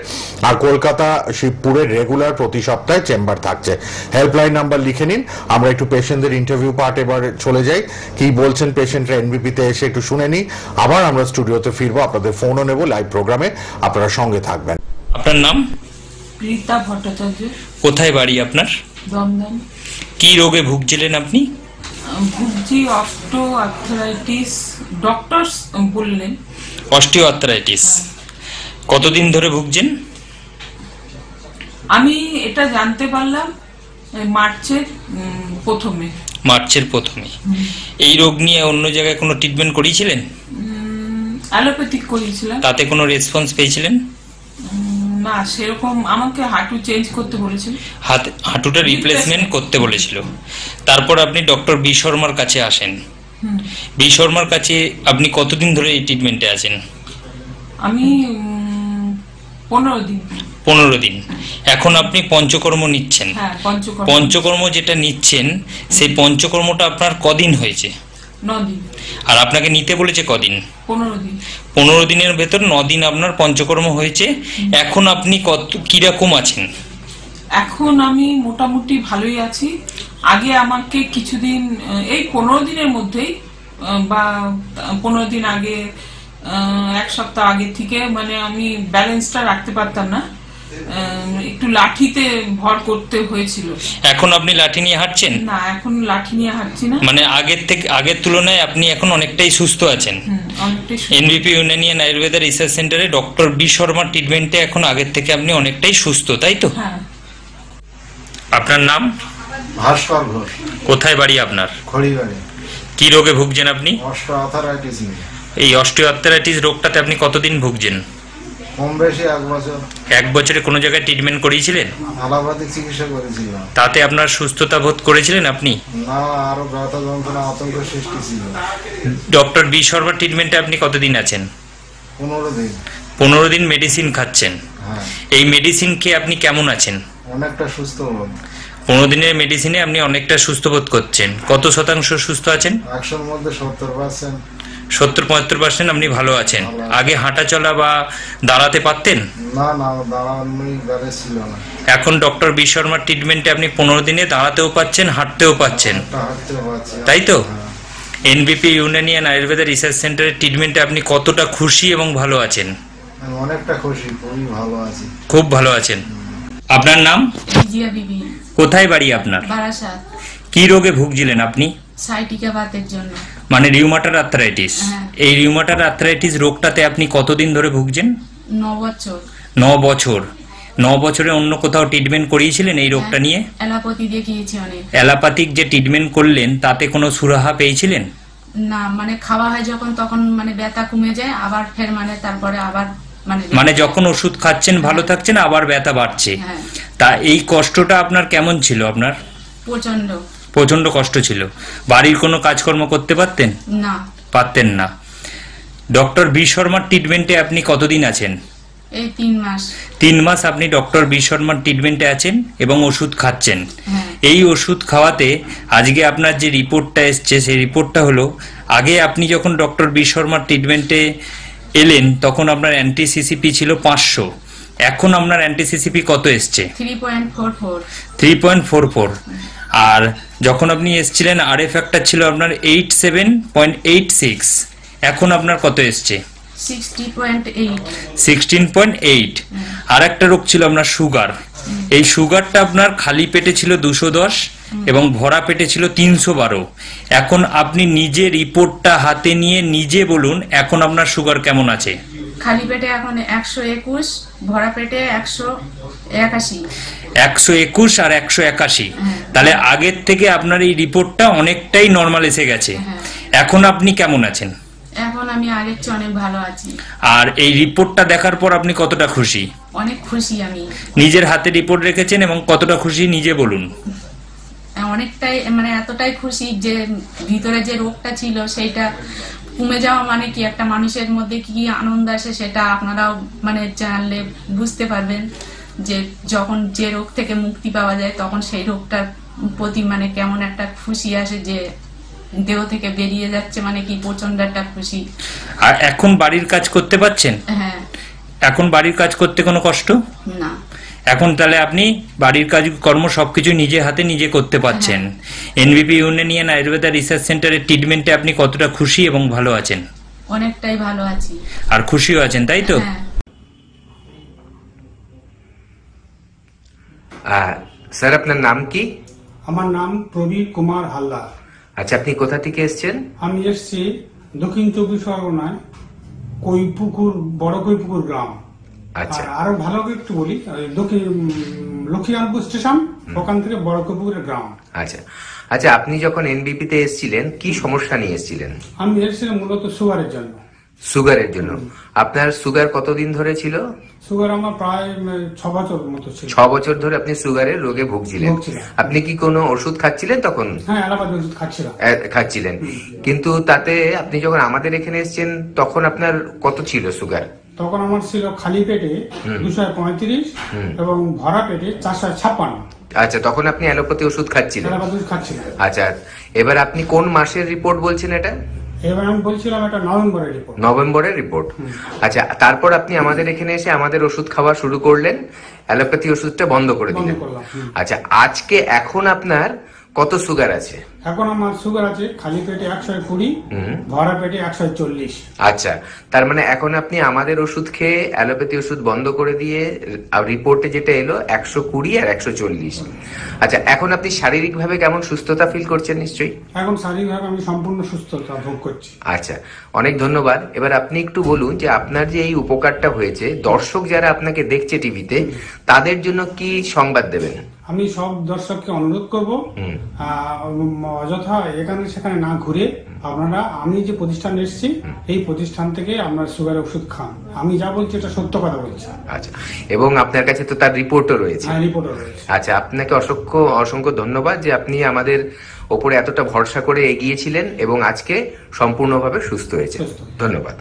আর কলকাতা শিবপুরে রেগুলার প্রতি সপ্তাহে চেম্বার থাকছে। হেল্পলাইন নাম্বার লিখে নিন। আমরা একটু পেশেন্টদের ইন্টারভিউ পার্ট এবার চলে যাই, কি বলছেন পেশেন্টরা এনবিপিতে এসে একটু শুনে নিই। আবার আমরা স্টুডিওতে ফিরবো, আপনাদের ফোনও নেব লাইভ প্রোগ্রামে, আপনারা সঙ্গে থাকবেন। আপনার নাম? রীতা ভট্টাচার্য। কোথায় বাড়ি আপনার? দমদম। কি রোগে ভুগছিলেন আপনি? ভুগছি অস্টো আর্থ্রাইটিস, ডক্টরস বললেন। অস্টিও আর্থ্রাইটিস কতদিন ধরে ভুগছেন? আমি এটা জানতে পারলাম মার্চের প্রথমে। মার্চের প্রথমে। এই রোগ নিয়ে অন্য জায়গায় কোনো ট্রিটমেন্ট করিয়েছিলেন? অ্যালোপ্যাথিক করিয়েছিলাম। তাতে কোনো রেসপন্স পেয়েছিলেন? না, সেরকম আমাকে হাঁটু চেঞ্জ করতে বলেছিল, হাঁটুটা রিপ্লেসমেন্ট করতে বলেছিল। তারপর আপনি ডক্টর বি শর্মার কাছে আসেন। বি শর্মার কাছে আপনি কতদিন ধরে এই ট্রিটমেন্টে আছেন? আমি 15 দিন। 15 দিন। এখন আপনি পঞ্চকর্ম নিচ্ছেন। হ্যাঁ, পঞ্চকর্ম যেটা নিচ্ছেন সেই পঞ্চকর্মটা আপনার কদিন হয়েছে? 9 দিন। আর আপনাকে নিতে বলেছে কদিন? 15 দিন। 15 দিনের ভেতর 9 দিন আপনার পঞ্চকর্ম হয়েছে। এখন আপনি কিরকম আছেন? এখন আমি মোটামুটি ভালোই আছি। আগে আমাকে কিছুদিন, এই 15 দিনের মধ্যেই বা 15 দিন আগে, 1 সপ্তাহ আগে থেকে মানে আমি ব্যালেন্সটা রাখতে পারতাম না, একটু লাঠিতে ভর করতে হয়েছিল। এখন আপনি লাঠি নিয়ে হাঁটছেন? না, এখন লাঠি নিয়ে হাঁটছি না। মানে আগের তুলনায় আপনি এখন অনেকটাই সুস্থ আছেন। এনবিপি ইউনানি অ্যান্ড আয়ুর্বেদ রিসার্চ সেন্টারে ডক্টর বি শর্মার ট্রিটমেন্টে এখন আগের থেকে আপনি অনেকটাই সুস্থ, তাই তো? হ্যাঁ। আপনার নাম? ভাস্কর ঘোষ। কোথায় বাড়ি আপনার? খড়িবাড়ি। কি রোগে ভুগছেন আপনি? অস্টিওআর্থ্রাইটিস। এই অস্টিওআর্থ্রাইটিস রোগটাতে আপনি কতদিন ভুগছেন? কম বেশি 1 বছর। 1 বছরে কোনো জায়গায় ট্রিটমেন্ট করিয়েছিলেন? অ্যালোপ্যাথিক চিকিৎসা করেছিলাম। তাতে আপনার সুস্থতা বোধ করেছিলেন আপনি? না, আরো ব্যথা যন্ত্রণা আতঙ্ক সৃষ্টি ছিল। ডক্টর বি শর্মার ট্রিটমেন্টে আপনি কতদিন আছেন? 15 দিন। 15 দিন মেডিসিন খাচ্ছেন। হ্যাঁ। এই মেডিসিন খেয়ে আপনি কেমন আছেন? অনেকটা সুস্থ বোধ। 15 দিনের মেডিসিনে আপনি অনেকটা সুস্থ বোধ করছেন। কত শতাংশ সুস্থ আছেন? 100-র মধ্যে 70%। 70-75% আপনি ভালো আছেন। আগে হাঁটা চলা বা দাঁড়াতে পারতেন? না, দাঁড়ানোই ব্যালেন্স ছিল না। এখন ডক্টর বি শর্মার ট্রিটমেন্টে আপনি 15 দিনে দাঁড়াতেও পাচ্ছেন, হাঁটতেও পাচ্ছেন, হাঁটতেও পারছি। তাই তো? এনবিপি ইউনানি অ্যান্ড আয়ুর্বেদ রিসার্চ সেন্টারের ট্রিটমেন্টে আপনি কতটা খুশি এবং ভালো আছেন? আমি অনেকটা খুশি, খুবই ভালো আছি। খুব ভালো আছেন। আপনার নাম? জিয়া বিবি। কোথায় বাড়ি আপনার? বারাসাত। কি রোগে ভুগছিলেন আপনি? সাইটিকা বাতের জন্য। মানে রিউমাটার আর্থ্রাইটিস। এই রিউমাটার আর্থ্রাইটিস রোগটাতে আপনি কতদিন ধরে ভুগছেন? 9 বছর। 9 বছর। 9 বছরে অন্য কোথাও ট্রিটমেন্ট করিয়েছিলেন এই রোগটা নিয়ে? অ্যালোপ্যাথি দেখিয়েছি অনেক। অ্যালোপ্যাথিক যে ট্রিটমেন্ট করলেন তাতে কোনো সুরাহা পেয়েছিলেন? না, মানে খাওয়া হয় যখন তখন মানে ব্যথা কমে যায়, আবার ফের মানে তারপরে আবার মানে যখন ওষুধ খাচ্ছেন ভালো থাকছেন, আবার ব্যথা বাড়ছে। তা এই কষ্টটা আপনার কেমন ছিল? আপনার প্রচন্ড কষ্ট ছিল। বাড়ির কোনো কাজকর্ম করতে পারতেন? না, পারতেন না। ডক্টর বি শর্মার ট্রিটমেন্টে আপনি কতদিন আছেন? এই 3 মাস। 3 মাস আপনি ডক্টর বি শর্মার ট্রিটমেন্টে আছেন এবং ওষুধ খাচ্ছেন। এই ওষুধ খাওয়াতে আজকে আপনার যে রিপোর্টটা এসছে সেই রিপোর্টটা হলো, আগে আপনি যখন ডক্টর বি শর্মার ট্রিটমেন্টে এলেন তখন আপনার অ্যান্টি-সিসিপি ছিল 500, এখন আপনার অ্যান্টি-সিসিপি কত এসছে? 3.44। আর যখন আপনি এসছিলেন আরএফ ফ্যাক্টর ছিল আপনার 87.86, এখন আপনার কত এসছে? 16.8। আর একটা রোগ ছিল আপনার সুগার। এই সুগারটা আপনার খালি পেটে ছিল 210 এবং ভরা পেটে ছিল 312। এখন আপনি নিজে রিপোর্টটা হাতে নিয়ে নিজে বলুন এখন আপনার সুগার কেমন আছে? খালি পেটে এখন 121, ভরা পেটে 181। 121 আর 181, তাহলে আগের থেকে আপনার এই রিপোর্টটা অনেকটাই নর্মাল এসে গেছে। এখন আপনি কেমন আছেন? এখন আমি আগের চেয়ে অনেক ভালো আছি। আর এই রিপোর্টটা দেখার পর আপনি কতটা খুশি? অনেক খুশি আমি। নিজের হাতে রিপোর্ট রেখেছেন এবং কতটা খুশি নিজে বলুন। অনেকটাই, মানে এতটাই খুশি যে ভিতরে যে রোগটা ছিল সেইটা কমে যাওয়া মানে কি একটা মানুষের মধ্যে কি আনন্দ আসে সেটা আপনারাও মানে জানলে বুঝতে পারবেন, যে যখন যে রোগ থেকে মুক্তি পাওয়া যায় তখন সেই রোগটার প্রতি মানে কেমন একটা খুশি আসে, যে দেহ থেকে বেরিয়ে যাচ্ছে মানে কি প্রচন্ড একটা খুশি। আর এখন বাড়ির কাজ করতে পারছেন? হ্যাঁ। এখন বাড়ির কাজ করতে কোনো কষ্ট না। এখন তাহলে আপনি বাড়ির কাজ কর্ম সবকিছু নিজে হাতে নিজে করতে পারছেন। এনবিপি ইউনানিয়ান আয়ুর্বেদা রিসার্চ সেন্টারের ট্রিটমেন্টে আপনি কতটা খুশি এবং ভালো আছেন? অনেকটাই ভালো আছি। আর খুশিও আছেন, তাই তো? স্যার আপনার নাম কি? আমার নাম প্রবীর কুমার হালদার। আচ্ছা, আপনি কোথা থেকে এসেছেন? আমি এসেছি দক্ষিণ চব্বিশ পরগনায় কৈপুকুর, বড় কৈপুকুর গ্রাম। আচ্ছা, আর আরো ভালো করে একটু বলি, দক্ষিণ লক্ষ্মীকান্তপুর স্টেশন, ওখান থেকে বড় কৈপুকুরের গ্রাম। আচ্ছা আচ্ছা, আপনি যখন এনবিপি তে এসেছিলেন কি সমস্যা নিয়ে এসেছিলেন? আমি এসেছিলাম মূলত সুগারের জন্য। সুগারের জন্য? আপনার সুগার কতদিন ধরে ছিল? সুগার আমার প্রায় 6 বছর মতো ছিল। 6 বছর ধরে আপনি সুগারের রোগে ভুগছিলেন। আপনি কি কোনো ওষুধ খাচ্ছিলেন তখন? হ্যাঁ, অ্যালোপ্যাথি ওষুধ খাচ্ছিলাম। খাচ্ছিলেন, কিন্তু তাতে আপনি যখন আমাদের এখানে এসেছেন তখন আপনার কত ছিল সুগার? তখন আমার ছিল খালি পেটে 235 এবং ভরা পেটে 456। আচ্ছা, তখন আপনি অ্যালোপ্যাথি ওষুধ খাচ্ছিলেন? অ্যালোপ্যাথি ওষুধ খাচ্ছিলাম। আচ্ছা, এবার আপনি কোন মাসের রিপোর্ট বলছেন এটা? এবার আমি বলছিলাম এটা নভেম্বরের রিপোর্ট। নভেম্বরের রিপোর্ট। আচ্ছা, তারপর আপনি আমাদের এখানে এসে আমাদের ওষুধ খাওয়া শুরু করলেন, অ্যালোপ্যাথি ওষুধটা বন্ধ করে দিলেন। আচ্ছা, আজকে এখন আপনার কত সুগার আছে? এখন আমার সুগার আছে খালি পেটে 120, ভরা পেটে 140। আচ্ছা, তার মানে এখন আপনি আমাদের ওষুধ খেয়ে অ্যালোপ্যাথি ওষুধ বন্ধ করে দিয়ে রিপোর্টে যেটা এলো 120 আর 140। আচ্ছা, এখন আপনি শারীরিকভাবে কেমন সুস্থতা ফিল করছেন? নিশ্চয়ই এখন শারীরিকভাবে আমি সম্পূর্ণ সুস্থতা ভোগ করছি। আচ্ছা, অনেক ধন্যবাদ। এবার আপনি একটু বলুন যে আপনার যে এই উপকারটা হয়েছে, দর্শক যারা আপনাকে দেখছে টিভিতে, তাদের জন্য কি সংবাদ দেবেন? আমি সব দর্শককে অনুরোধ করব, অযথা এখানে সেখানে না ঘুরে আপনারা, আমি যে প্রতিষ্ঠানে এসেছি এই প্রতিষ্ঠান থেকে আপনার সুগারের ওষুধ খান। আমি যা বলছি এটা সত্য কথা বলছি। আচ্ছা, এবং আপনার কাছে তো তার রিপোর্টও রয়েছে? হ্যাঁ, রিপোর্টও রয়েছে। আচ্ছা, আপনাকে অসংখ্য অসংখ্য ধন্যবাদ যে আপনি আমাদের ওপরে এতটা ভরসা করে এগিয়েছিলেন এবং আজকে সম্পূর্ণভাবে সুস্থ হয়েছে। ধন্যবাদ।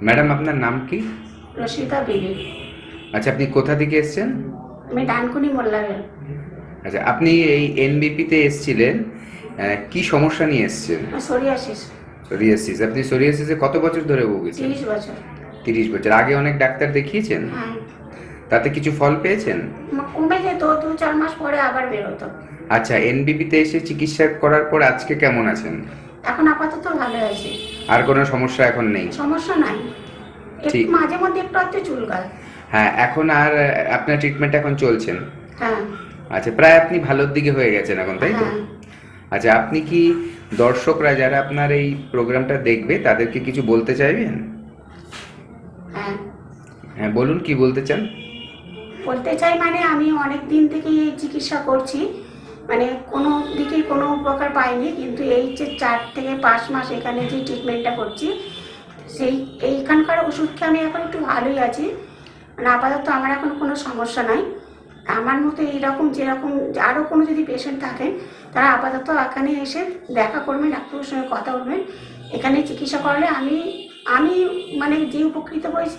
ম্যাডাম, আপনার নাম কি? রশিদা বিবি। আচ্ছা, আপনি কোথা থেকে এসেছেন? আমি ডানকুনি মোল্লাবেল। আচ্ছা, আপনি এই এনবিপি তে এসেছিলেন, কি সমস্যা নিয়ে এসেছেন? সোরিয়াসিস। সোরিয়াসিস। আপনি সোরিয়াসিসে কত বছর ধরে ভুগেছেন? 30 বছর। 30 বছর। আগে অনেক ডাক্তার দেখিয়েছেন? হ্যাঁ। তাতে কিছু ফল পেয়েছেন? কমে যেত, 2-4 মাস পরে আবার বেরোতো। আচ্ছা, এনবিপি তে এসে চিকিৎসা করার পর আজকে কেমন আছেন? এখন আপাতত ভালো আছি। আর কোনো সমস্যা এখন নেই? সমস্যা নাই, একটু মাঝে মধ্যে একটু চুলকায়। হ্যাঁ, এখন আর আপনার ট্রিটমেন্ট এখন চলছেন? হ্যাঁ। আচ্ছা, প্রায় আপনি ভালোর দিকে হয়ে গেছেন এখন, তাই তো? আচ্ছা, আপনি কি দর্শকরা যারা আপনার এই প্রোগ্রামটা দেখবে তাদেরকে কিছু বলতে চাইবেন? হ্যাঁ। হ্যাঁ, বলুন, কি বলতে চান? বলতে চাই মানে আমি অনেক দিন থেকে এই চিকিৎসা করছি, মানে কোনো দিকেই কোনো উপকার পাইনি, কিন্তু এই যে 4 থেকে 5 মাস এখানে যে ট্রিটমেন্টটা করছি, সেই এইখানকার ওষুধ খেয়ে আমি এখন একটু ভালোই আছি। মানে আপাতত আমার এখন কোনো সমস্যা নাই। আমার মতো এইরকম যেরকম আরও কোনো যদি পেশেন্ট থাকেন তারা আপাতত এখানে এসে দেখা করবেন, ডাক্তারের সঙ্গে কথা বলবেন। এখানে চিকিৎসা করলে আমি মানে যে উপকৃত হয়েছি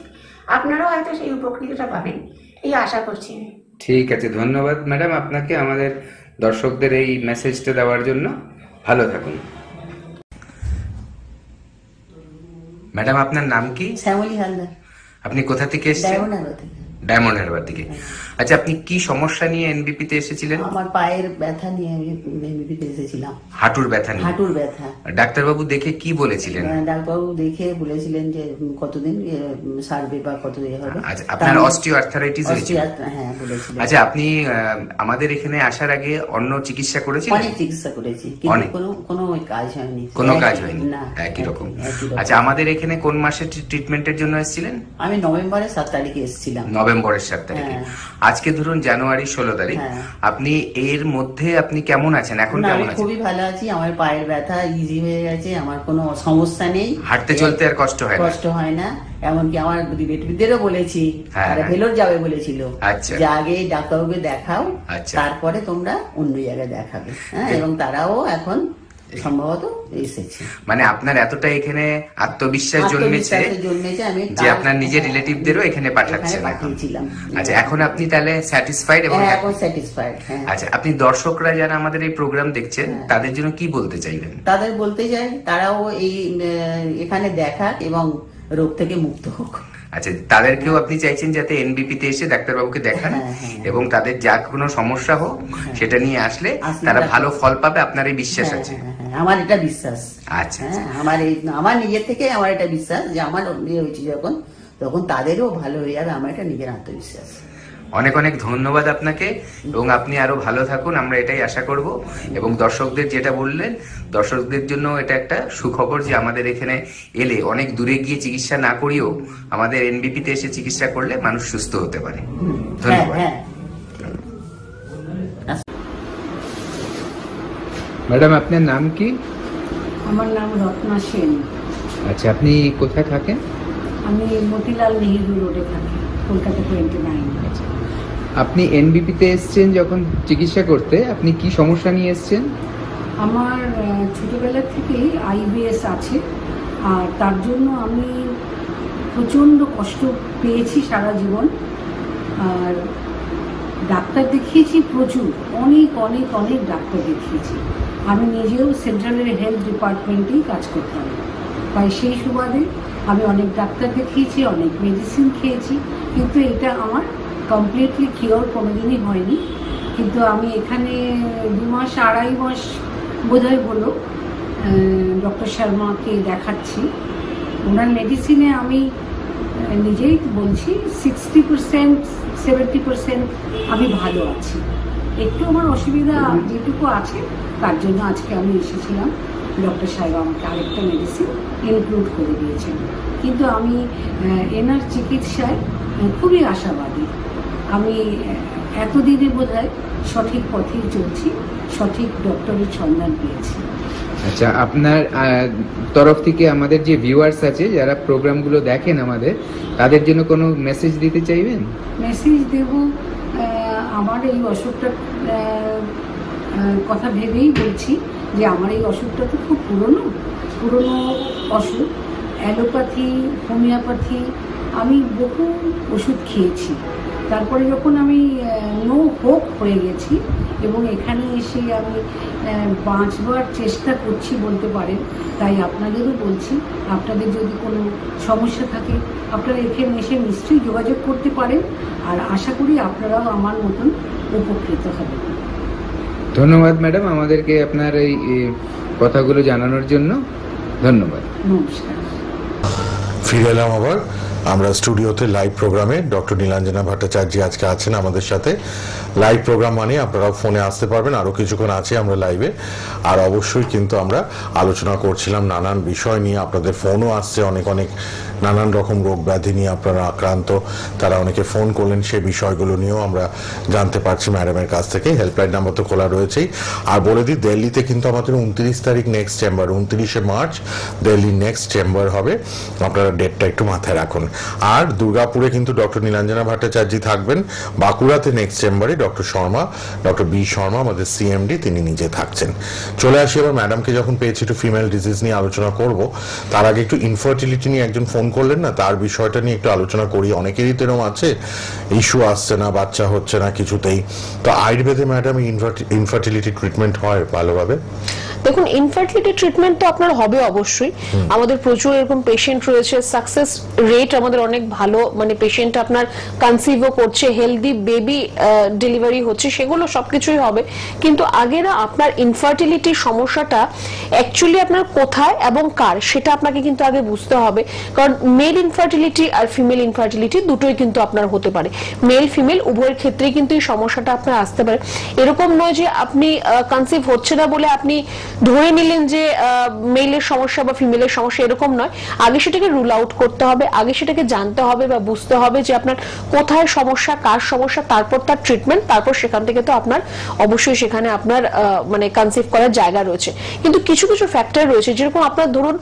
আপনারাও হয়তো সেই উপকৃতটা পাবেন, এই আশা করছি। ঠিক আছে, ধন্যবাদ ম্যাডাম আপনাকে আমাদের দর্শকদের এই মেসেজটা দেওয়ার জন্য। ভালো থাকুন। ম্যাডাম, আপনার নাম কি? শ্যামলী হালদার। আপনি কোথা থেকে এসেছেন? ডায়মন্ড হারবার দিকে। আচ্ছা, আপনি কি সমস্যা নিয়ে এনবিপি তে এসেছিলেন? আমার পায়ের ব্যথা নিয়ে আমি এনবিপিতে এসেছিলাম। হাঁটুর ব্যথা নিয়ে? হাঁটুর ব্যথা। ডাক্তারবাবু দেখে কি বলেছিলেন? ডাক্তারবাবু দেখে বলেছিলেন যে কতদিন সারবে বা কত হবে। আচ্ছা, আপনার অস্টিও আর্থারাইটিস হয়েছিল? হ্যাঁ বলেছিলেন। আচ্ছা, আপনি আমাদের এখানে আসার আগে অন্য চিকিৎসা করেছিলেন? অনেক চিকিৎসা করেছি, কিন্তু কোনো কাজ হয়নি। কোনো কাজ হয়নি? না, একই রকম। আচ্ছা, আমাদের এখানে কোন মাসে ট্রিটমেন্টের জন্য এসেছিলেন? আমি নভেম্বরের 7 তারিখে এসেছিলাম। নভেম্বরের 7 তারিখে। আজকে ধরুন জানুয়ারি 16 তারিখ, আপনি এর মধ্যে আপনি কেমন আছেন এখন? কেমন আছেন? খুবই ভালো আছি। আমার পায়ের ব্যথা ইজি হয়ে গেছে, আমার কোনো সমস্যা নেই, হাঁটতে চলতে আর কষ্ট হয় না। এমনকি আমার রিলেটিভদেরও বলেছি, তারা ভেলোর যাবে বলেছিল, যে আগে ডাক্তারবাবুকে দেখাও, তারপরে তোমরা অন্য জায়গায় দেখাবে। হ্যাঁ, এবং তারাও এখন সম্ভবত এসেছে। মানে আপনার এতটা এখানে আত্মবিশ্বাস জন্মেছে যে আপনার নিজের রিলেটিভদেরও এখানে পাঠাচ্ছেন এখন। আচ্ছা, এখন আপনি তাহলে স্যাটিসফাইড? এবং এখন স্যাটিসফাইড। আচ্ছা, আপনি দর্শকরা যারা আমাদের এই প্রোগ্রাম দেখছেন তাদের জন্য কি বলতে চাইবেন? তাদের বলতে চাই তারাও এই এখানে দেখাক এবং রোগ থেকে মুক্ত হোক। আচ্ছা, তাদেরকেও আপনি চাইছেন যাতে এনবিপি তে এসে ডাক্তারবাবুকে দেখান এবং তাদের যা কোনো সমস্যা হোক সেটা নিয়ে আসলে তারা ভালো ফল পাবে, আপনার এই বিশ্বাস আছে? আমার এটা বিশ্বাস। আচ্ছা, আমার নিজের থেকে আমার এটা বিশ্বাস যে আমার হয়েছে তখন তাদেরও ভালো হয়ে যাবে, আমার এটা নিজের আত্মবিশ্বাস। অনেক অনেক ধন্যবাদ আপনাকে, এবং আপনি আরো ভালো থাকুন, আমরা এটাই আশা করব। এবং দর্শকদের যেটা বললেন, দর্শকদের জন্য এটা একটা সুখবর যে আমাদের এখানে এলে অনেক দূরে গিয়ে চিকিৎসা না করিও আমাদের এনবিপি তে এসে চিকিৎসা করলে মানুষ সুস্থ হতে পারে। ধন্যবাদ। ম্যাডাম, আপনার নাম কি? আমার নাম রত্না সেন। আচ্ছা, আপনি কোথায় থাকেন? আমি মতিলাল নেহেরু রোডে থাকি, কলকাতা 29। আচ্ছা, আপনি এনবিপি তে এসেছেন যখন চিকিৎসা করতে, আপনি কি সমস্যা নিয়ে এসেছেন? আমার ছোটবেলা থেকেই আইবিএস আছে, আর তার জন্য আমি প্রচণ্ড কষ্ট পেয়েছি সারা জীবন। আর ডাক্তার দেখিয়েছি প্রচুর, অনেক অনেক অনেক ডাক্তার দেখিয়েছি। আমি নিজেও সেন্ট্রালের হেলথ ডিপার্টমেন্টেই কাজ করতাম, তাই সেই সুবাদে আমি অনেক ডাক্তার দেখিয়েছি, অনেক মেডিসিন খেয়েছি, কিন্তু এটা আমার কমপ্লিটলি কিওর কোনোদিনই হয়নি। কিন্তু আমি এখানে 2 মাস 2.5 মাস বোধহয় হলো ডক্টর শর্মাকে দেখাচ্ছি। ওনার মেডিসিনে আমি নিজেই বলছি 60% 70% আমি ভালো আছি। একটু আমার অসুবিধা যেটুকু আছে তার জন্য আজকে আমি এসেছিলাম। ডক্টর সাহেব আমাকে আরেকটা মেডিসিন ইনক্লুড করে দিয়েছেন, কিন্তু আমি এনার চিকিৎসায় খুবই আশাবাদী। আমি এতদিনে বোধহয় সঠিক পথেই চলছি, সঠিক ডক্টরের সন্ধান পেয়েছি। আচ্ছা, আপনার তরফ থেকে আমাদের যে ভিউয়ার্স আছে যারা প্রোগ্রামগুলো দেখেন আমাদের, তাদের জন্য কোনো মেসেজ দিতে চাইবেন? মেসেজ দেব, আমার এই অসুখটার কথা ভেবেই বলছি যে আমার এই অসুখটা তো খুব পুরনো অসুখ। অ্যালোপ্যাথি, হোমিওপ্যাথি, আমি বহু ওষুধ খেয়েছি। তারপরে যখন আমি নো হোপ হয়ে গেছি এবং এখানে এসে আমি বাঁচবার চেষ্টা করছি বলতে পারেন, তাই আপনাদেরও বলছি, আপনাদের যদি কোনো সমস্যা থাকে আপনারা এখানে এসে নিশ্চয়ই যোগাযোগ করতে পারেন, আর আশা করি আপনারাও আমার মতন উপকৃত হবেন। ধন্যবাদ ম্যাডাম, আমাদেরকে আপনার এই কথাগুলো জানানোর জন্য ধন্যবাদ। নমস্কার। ফিরে এলাম আবার আমরা স্টুডিওতে লাইভ প্রোগ্রামে। ডক্টর নীলাঞ্জনা ভট্টাচার্য আজকে আছেন আমাদের সাথে। লাইভ প্রোগ্রাম মানে আপনারা ফোনে আসতে পারবেন, আরও কিছুক্ষণ আছে আমরা লাইভে। আর অবশ্যই কিন্তু আমরা আলোচনা করছিলাম নানান বিষয় নিয়ে, আপনাদের ফোনও আসছে অনেক অনেক নানান রকম রোগ ব্যাধি নিয়ে আপনারা আক্রান্ত, তারা অনেকে ফোন করলেন, সেই বিষয়গুলো নিয়েও আমরা জানতে পারছি ম্যাডামের কাছ থেকে। হেল্পলাইন নাম্বার তো খোলা রয়েছেই। আর বলে দিই, দিল্লিতে কিন্তু আমাদের 29 তারিখ নেক্সট চেম্বার, 29শে মার্চ দিল্লি নেক্সট চেম্বার হবে, আপনারা ডেটটা একটু মাথায় রাখুন। আর দুর্গাপুরে কিন্তু ডক্টর নীলাঞ্জনা ভট্টাচার্য থাকবেন। বাঁকুড়াতে নেক্সট চেম্বারে ডক্টর বি শর্মা আমাদের সিএমডি, তিনি নিজে থাকছেন। চলে আসি এবার ম্যাডামকে যখন পেয়েছি একটু ফিমেল ডিজিজ নিয়ে আলোচনা করব, তার আগে একটু ইনফার্টিলিটি নিয়ে একজন ফোন করলেন না, তার বিষয়টা নিয়ে একটু আলোচনা করি। অনেকেরই তো এরকম আছে, ইস্যু আসছে না, বাচ্চা হচ্ছে না কিছুতেই। তো আয়ুর্বেদে ম্যাডাম ইনফার্টিলিটি ট্রিটমেন্ট হয় ভালোভাবে? দেখুন ইনফার্টিলিটি ট্রিটমেন্ট তো আপনার হবে অবশ্যই, আমাদের প্রচুর এরকম পেশেন্ট রয়েছে, সাকসেস রেট আমাদের অনেক ভালো, মানে পেশেন্ট আপনার কনসিভও করছে, হেলদি বেবি ডেলিভারি হচ্ছে, সেগুলো সবকিছুই হবে। কিন্তু আগে না আপনার ইনফার্টিলিটির সমস্যাটা অ্যাকচুয়ালি আপনার কোথায় এবং কার সেটা আপনাকে কিন্তু আগে বুঝতে হবে। কারণ মেল ইনফার্টিলিটি আর ফিমেল ইনফার্টিলিটি দুটোই কিন্তু আপনার হতে পারে, মেল ফিমেল উভয়ের ক্ষেত্রেই কিন্তু এই সমস্যাটা আপনার আসতে পারে। এরকম নয় যে আপনি কনসিভ হচ্ছে না বলে আপনি ধরে নিলেন যে মেলের সমস্যা বা ফিমেলের সমস্যা, এরকম নয়। আগে সেটাকে রুল আউট করতে হবে, আগে সেটাকে জানতে হবে বা বুঝতে হবে যে আপনার কোথায় সমস্যা, কার সমস্যা, তারপর তার ট্রিটমেন্ট, তারপর সেখান থেকে তো আপনার অবশ্যই সেখানে আপনার মানে কনসিভ করার জায়গা রয়েছে। কিন্তু কিছু কিছু ফ্যাক্টর রয়েছে, যেরকম আপনার ধরুন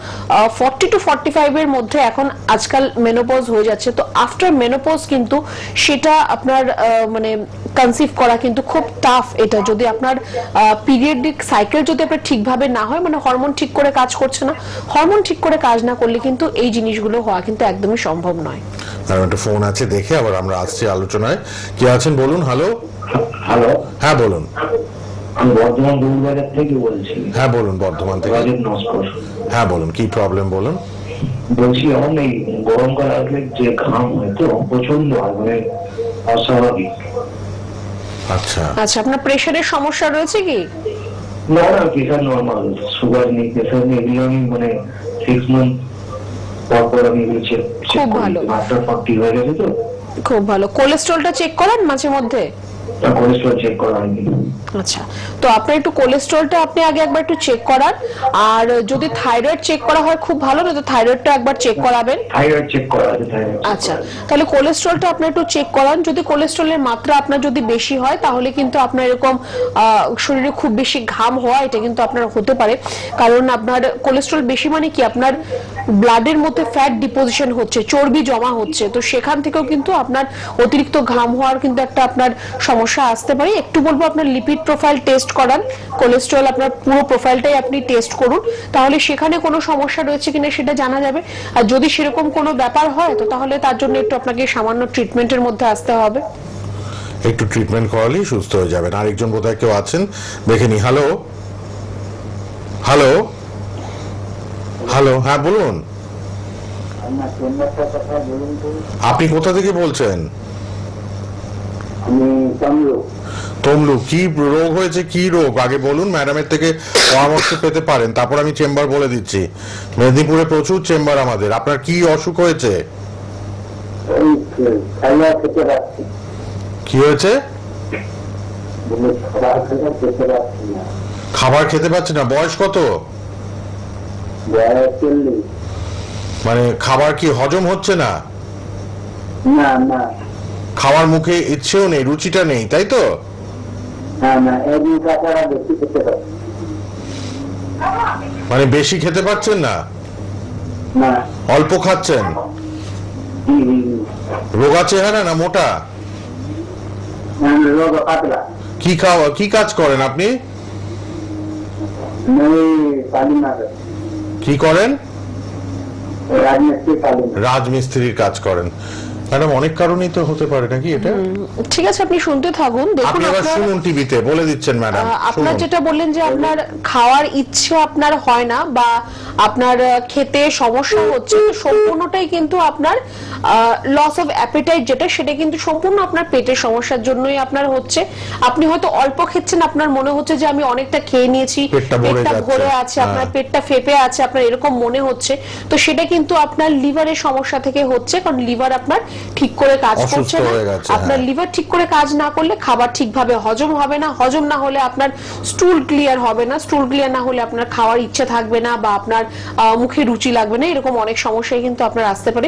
40 to 45 এর মধ্যে এখন আজকাল মেনোপজ হয়ে যাচ্ছে, তো আফটার মেনোপজ কিন্তু সেটা আপনার মানে কনসিভ করা কিন্তু খুব টাফ। এটা যদি আপনার পিরিয়ডিক সাইকেল যদি আপনার ঠিকভাবে না হয়, মানে হরমোন ঠিক করে কাজ করছে না, হরমোন ঠিক করে কাজ না করলে কিন্তু এই জিনিসগুলো হওয়া কিন্তু একদমই সম্ভব নয়। আর একটা ফোন আছে, দেখে আবার আমরা আসছি আলোচনায়। কি আছেন বলুন। হ্যালো হ্যালো, হ্যাঁ বলুন। আমি বর্ধমান দুলবাজার থেকে বলছি। হ্যাঁ বলুন, বর্ধমান থেকে। হ্যাঁ বলুন, কি প্রবলেম বলুন। বলছি আমার এই গরমকাল আসলে যে ঘাম হয় তো প্রচন্ড হয়, মানে অস্বাভাবিক। আচ্ছা আচ্ছা, আপনার প্রেসারের সমস্যা রয়েছে কি? না না, প্রেসার নর্মাল, সুগার নেই, প্রেসার নেই, এগুলো আমি মানে 6 মান্থ পর আমি এগুলো চেক করি, আফটার 40 হয়ে গেছে তো। খুব ভালো। কোলেস্ট্রলটা চেক করেন মাঝে মধ্যে? কোলেস্ট্রল চেক করা হয়নি। আচ্ছা, তো আপনার একটু কোলেস্ট্রলটা আপনি আগে একবার একটু চেক করান, আর যদি থাইরয়েড চেক করা হয় খুব ভালো, না তো থাইরয়েডটা একবার চেক করাবেন। থাইরয়েড চেক করা আছে, থাইরয়েড। আচ্ছা, তাহলে কোলেস্ট্রলটা আপনি একটু চেক করান। যদি কোলেস্ট্রলের মাত্রা আপনার যদি বেশি হয়, তাহলে কিন্তু আপনার এরকম শরীরে খুব বেশি ঘাম হওয়া, এটা কিন্তু আপনার হতে পারে। কারণ আপনার কোলেস্ট্রল বেশি মানে কি, আপনার ব্লাডের মধ্যে ফ্যাট ডিপোজিশন হচ্ছে, চর্বি জমা হচ্ছে, তো সেখান থেকেও কিন্তু আপনার অতিরিক্ত ঘাম হওয়ার কিন্তু একটা আপনার সমস্যা আসতে পারে। একটু বলবো আপনার লিপিড প্রোফাইল টেস্ট করান, কোলেস্ট্রল আপনার পুরো প্রোফাইলটাই আপনি টেস্ট করুন, তাহলে সেখানে কোনো সমস্যা রয়েছে কিনা সেটা জানা যাবে। আর যদি সেরকম কোনো ব্যাপার হয়, তো তাহলে তার জন্য একটু আপনাকে সামান্য ট্রিটমেন্টের মধ্যে আসতে হবে। একটু ট্রিটমেন্ট করালেই সুস্থ হয়ে যাবেন। আরেকজন বোধহয় কেউ আছেন, দেখে নি। হ্যালো হ্যালো হ্যালো, হ্যাঁ বলুন। আপনি কোথা থেকে বলছেন? তমলু। কি রোগ হয়েছে, কি রোগ আগে বলুন, ম্যাডামের থেকে পরামর্শ পেতে পারেন, তারপর আমি চেম্বার বলে দিচ্ছি। মেদিনীপুরে প্রচুর চেম্বার আমাদের। আপনার কি অসুখ হয়েছে? কি হয়েছে? খাবার খেতে পারছে না। বয়স কত? মানে খাবার কি হজম হচ্ছে না? না না, খাওয়ার মুখে ইচ্ছেও নেই, রুচিটা নেই, তাই তো? মানে বেশি খেতে পারছেন না, অল্প খাচ্ছেন? রোগা চেহারা না মোটা? কি খাওয়া, কি কাজ করেন আপনি? কি করেন? রাজমিস্ত্রির কাজ করেন। ম্যাডাম অনেক কারণেই তো হতে পারে নাকি এটা? ঠিক আছে, আপনি শুনতে থাকুন। দেখুন, আপনারা শুনুন, টিভিতে বলে দিচ্ছেন ম্যাডাম। আপনার যেটা বললেন যে আপনার খাওয়ার ইচ্ছে আপনার হয় না বা আপনার খেতে সমস্যা হচ্ছে, সম্পূর্ণটাই কিন্তু আপনার লস অফ অ্যাপেটাইট যেটা, সেটা কিন্তু সম্পূর্ণ আপনার পেটের সমস্যার জন্যই আপনার হচ্ছে। আপনি হয়তো অল্প খেচ্ছেন, আপনার মনে হচ্ছে যে আমি অনেকটা খেয়ে নিয়েছি, পেটটা ভরে আছে, আপনার পেটটা ফেপে আছে, আপনার এরকম মনে হচ্ছে, তো সেটা কিন্তু আপনার লিভারের সমস্যা থেকে হচ্ছে। কারণ লিভার আপনার ঠিক করে কাজ করছে না। আপনার লিভার ঠিক করে কাজ না করলে খাবার ঠিকভাবে হজম হবে না, হজম না হলে আপনার স্টুল ক্লিয়ার হবে না, স্টুল ক্লিয়ার না হলে আপনার খাওয়ার ইচ্ছে থাকবে না বা আপনার মুখে রুচি লাগবে না, এরকম অনেক সমস্যাই কিন্তু আপনার আসতে পারে।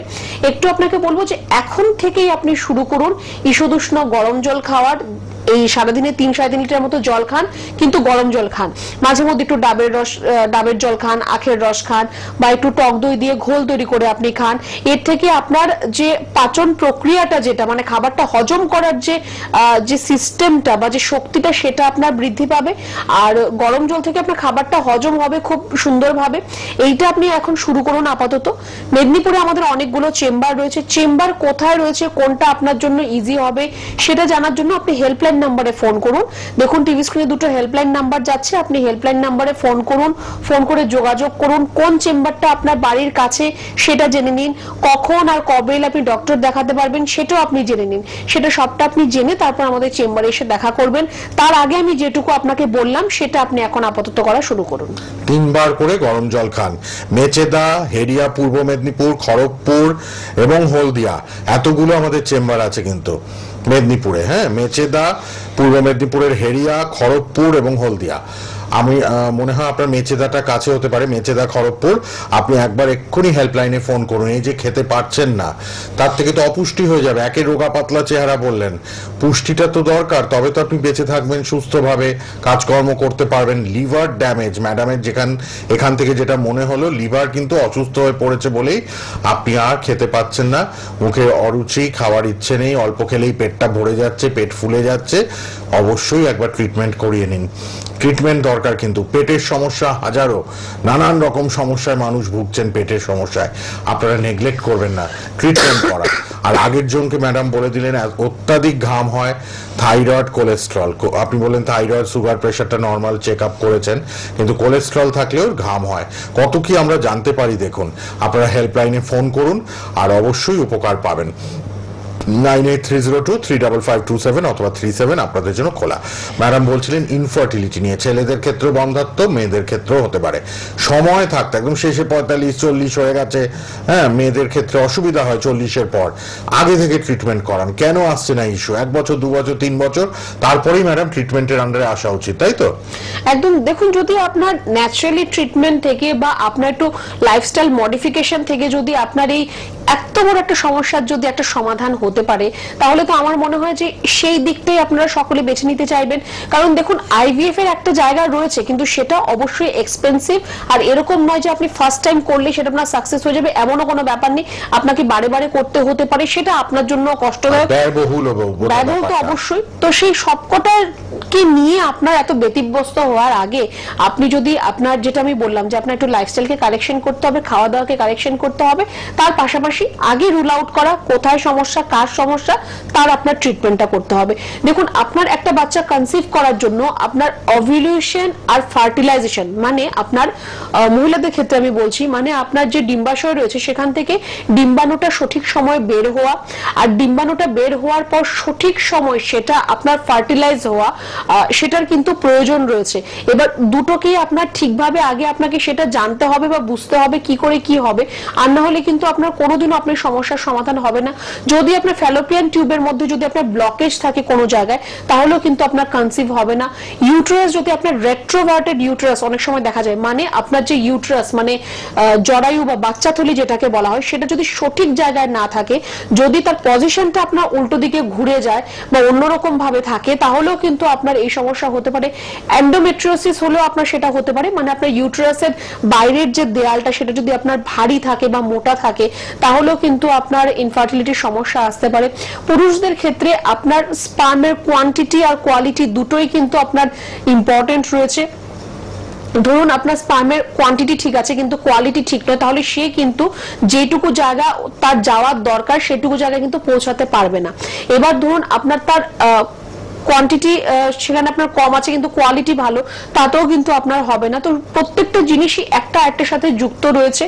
একটু আপনাকে বলবো যে এখন থেকেই আপনি শুরু করুন ঈষদুষ্ণ গরম জল খাওয়ার। এই সারাদিনে 3-3.5 লিটার মতো জল খান, কিন্তু গরম জল খান। মাঝে মধ্যে একটু ডাবের জল খান, আখের রস খান, বা একটু টক দই দিয়ে ঘোল তৈরি করে আপনি খান। এর থেকে আপনার যে পাচন প্রক্রিয়াটা, যেটা মানে খাবারটা হজম করার যে সিস্টেমটা বা যে শক্তিটা, সেটা আপনার বৃদ্ধি পাবে। আর গরম জল থেকে আপনার খাবারটা হজম হবে খুব সুন্দরভাবে। এইটা আপনি এখন শুরু করুন আপাতত। মেদিনীপুরে আমাদের অনেকগুলো চেম্বার রয়েছে। চেম্বার কোথায় রয়েছে, কোনটা আপনার জন্য ইজি হবে, সেটা জানার জন্য আপনি হেল্পলাইন নাম্বারে ফোন করুন। দেখুন টিভি স্ক্রিনে দুটো হেল্পলাইন নাম্বার যাচ্ছে, আপনি হেল্পলাইন নাম্বারে ফোন করুন, ফোন করে যোগাযোগ করুন, কোন চেম্বারটা আপনার বাড়ির কাছে সেটা জেনে নিন, কখন আর কবে এলে আপনি ডক্টর দেখাতে পারবেন সেটাও আপনি জেনে নিন, সেটা সবটা আপনি জেনে তারপর আমাদের চেম্বারে এসে দেখা করবেন। তার আগে আমি যেটুকু আপনাকে বললাম সেটা আপনি এখন আপাতত করা শুরু করুন। 3 বার করে গরম জল খান। মেচেদা, হেরিয়া, পূর্ব মেদিনীপুর, খড়গপুর এবং হলদিয়া এতগুলো আমাদের চেম্বার আছে কিন্তু মেদিনীপুরে। হ্যাঁ, মেচেদা, পূর্ব মেদিনীপুরের হেরিয়া, খড়গপুর এবং হলদিয়া। আমি মনে হয় আপনার মেচেদাটা কাছে হতে পারে, মেচেদা, খড়গপুর। আপনি একবার এক্ষুনি হেল্পলাইনে ফোন করুন। এই যে খেতে পারছেন না, তার থেকে তো অপুষ্টি হয়ে যাবে। একে রোগা পাতলা চেহারা বললেন, পুষ্টিটা তো দরকার, তবে তো আপনি বেঁচে থাকবেন, সুস্থভাবে কাজকর্ম করতে পারবেন। লিভার ড্যামেজ, ম্যাডামের এখান থেকে যেটা মনে হলো, লিভার কিন্তু অসুস্থ হয়ে পড়েছে বলেই আপনি আর খেতে পাচ্ছেন না, মুখে অরুচি, খাওয়ার ইচ্ছে নেই, অল্প খেলেই পেটটা ভরে যাচ্ছে, পেট ফুলে যাচ্ছে। অবশ্যই একবার ট্রিটমেন্ট করিয়ে নিন। ট্রিটমেন্ট দরকার, কিন্তু পেটের সমস্যা হাজারো, নানান রকম সমস্যায় মানুষ ভুগছেন পেটের সমস্যায়। আপনারা নেগলেক্ট করবেন না ট্রিটমেন্ট করা। আর আগের জনকে ম্যাডাম বলে দিলেন অত্যাধিক ঘাম হয়, থাইরয়েড, কোলেস্ট্রল। আপনি বলেন থাইরয়েড, সুগার, প্রেশারটা নর্মাল চেক আপ করেছেন, কিন্তু কোলেস্ট্রল থাকলেও ঘাম হয়। কত কি আমরা জানতে পারি দেখুন। আপনারা হেল্পলাইনে ফোন করুন আর অবশ্যই উপকার পাবেন। 9830235527 অথবা 37 আপনাদের জন্য খোলা। ম্যাডাম বলছিলেন ইনফার্টিলিটি নিয়ে, ছেলেদের ক্ষেত্রে বন্ধাত্ব, মেয়েদের ক্ষেত্রেও হতে পারে। সময় থাকতে একদম শেষে 45-40 হয়ে গেছে, হ্যাঁ, মেয়েদের ক্ষেত্রে অসুবিধা হয় 40-এর পর। আগে থেকে ট্রিটমেন্ট করান। কেন আসছে না ইস্যু? 1 বছর, 2 বছর, 3 বছর, তারপরেই ম্যাডাম ট্রিটমেন্টের আন্ডারে আসা উচিত, তাই তো? একদম। দেখুন, যদি আপনার ন্যাচারালি ট্রিটমেন্ট থেকে বা আপনার একটু লাইফস্টাইল মডিফিকেশন থেকে যদি আপনার এই এত বড় একটা সমস্যার যদি একটা সমাধান হতে পারে, তাহলে তো আমার মনে হয় যে সেই দিকটাই আপনারা সকলে বেছে নিতে চাইবেন। কারণ দেখুন, আইভিএফ এর একটা জায়গা রয়েছে, কিন্তু সেটা অবশ্যই এক্সপেন্সিভ। আর এরকম নয় যে আপনি ফার্স্ট টাইম করলে সেটা আপনার সাকসেস হয়ে যাবে, এমনও কোনো ব্যাপার নেই। আপনাকে বারে বারে করতে হতে পারে, সেটা আপনার জন্য কষ্টদায়ক, ব্যয়বহুল তো অবশ্যই। তো সেই সবকটাকে নিয়ে আপনার এত ব্যতিব্যস্ত হওয়ার আগে আপনি যদি আপনার, যেটা আমি বললাম যে আপনার একটু লাইফস্টাইলকে কারেকশন করতে হবে, খাওয়া দাওয়াকে কারেকশন করতে হবে, তার পাশাপাশি আগে রুল আউট করা কোথায় সমস্যা, কার সমস্যা, তার আপনার ট্রিটমেন্টটা করতে হবে। দেখুন, আপনার একটা বাচ্চা কনসিভ করার জন্য আপনার ওভুলেশন আর ফার্টিলাইজেশন, মানে আপনার মহিলাদের ক্ষেত্রে আমি বলছি, মানে আপনার যে ডিম্বাশয় রয়েছে সেখান থেকে ডিম্বাণুটা সঠিক সময় বের হওয়া, আর ডিম্বাণুটা বের হওয়ার পর সঠিক সময় সেটা আপনার ফার্টিলাইজ হওয়া, সেটার কিন্তু প্রয়োজন রয়েছে। এবার দুটোকেই আপনার ঠিকভাবে আগে আপনাকে সেটা জানতে হবে বা বুঝতে হবে কি করে কি হবে, আর না হলে কিন্তু আপনার কোনোদিনও আপনার সমস্যার সমাধান হবে না। যদি আপনার ফ্যালোপিয়ান টিউবের মধ্যে যদি আপনার ব্লকেজ থাকে কোনো জায়গায়, তাহলেও কিন্তু আপনার কনসিভ হবে না। ইউটেরাস যদি আপনার রেট্রোভার্টেড ইউটেরাস অনেক সময় দেখা যায়, মানে আপনার যে ইউটেরাস মানে জরায়ু বা বাচ্চাথলি যেটাকে বলা হয়, সেটা যদি সঠিক জায়গায় না থাকে, যদি তার পজিশনটা আপনার উল্টো দিকে ঘুরে যায় বা অন্যরকম ভাবে থাকে, তাহলেও কিন্তু আপনার এই সমস্যা হতে পারে। এন্ডোমেট্রিওসিস হলেও আপনার সেটা হতে পারে, মানে আপনার ইউটেরাসের বাইরের যে দেয়ালটা সেটা যদি আপনার ভারী থাকে বা মোটা থাকে, তাহলেও কিন্তু আপনার ইনফার্টিলিটির সমস্যা আসতে পারে। পুরুষদের ক্ষেত্রে আপনার স্পার্মের কোয়ান্টিটি আর কোয়ালিটি দুটোই কিন্তু আপনার ইম্পর্টেন্ট রয়েছে। ধরুন আপনার স্পার্মের কোয়ান্টিটি ঠিক আছে কিন্তু কোয়ালিটি ঠিক নয়, তাহলে সে কিন্তু যেটুকু জায়গা তার যাওয়ার দরকার সেটুকু জায়গায় কিন্তু পৌঁছাতে পারবে না। এবার ধরুন আপনার তার কোয়ান্টিটি সেখানে আপনার কম আছে কিন্তু কোয়ালিটি ভালো, তাতেও কিন্তু আপনার হবে না। তো প্রত্যেকটা জিনিসই একটা আরেকটার সাথে যুক্ত রয়েছে।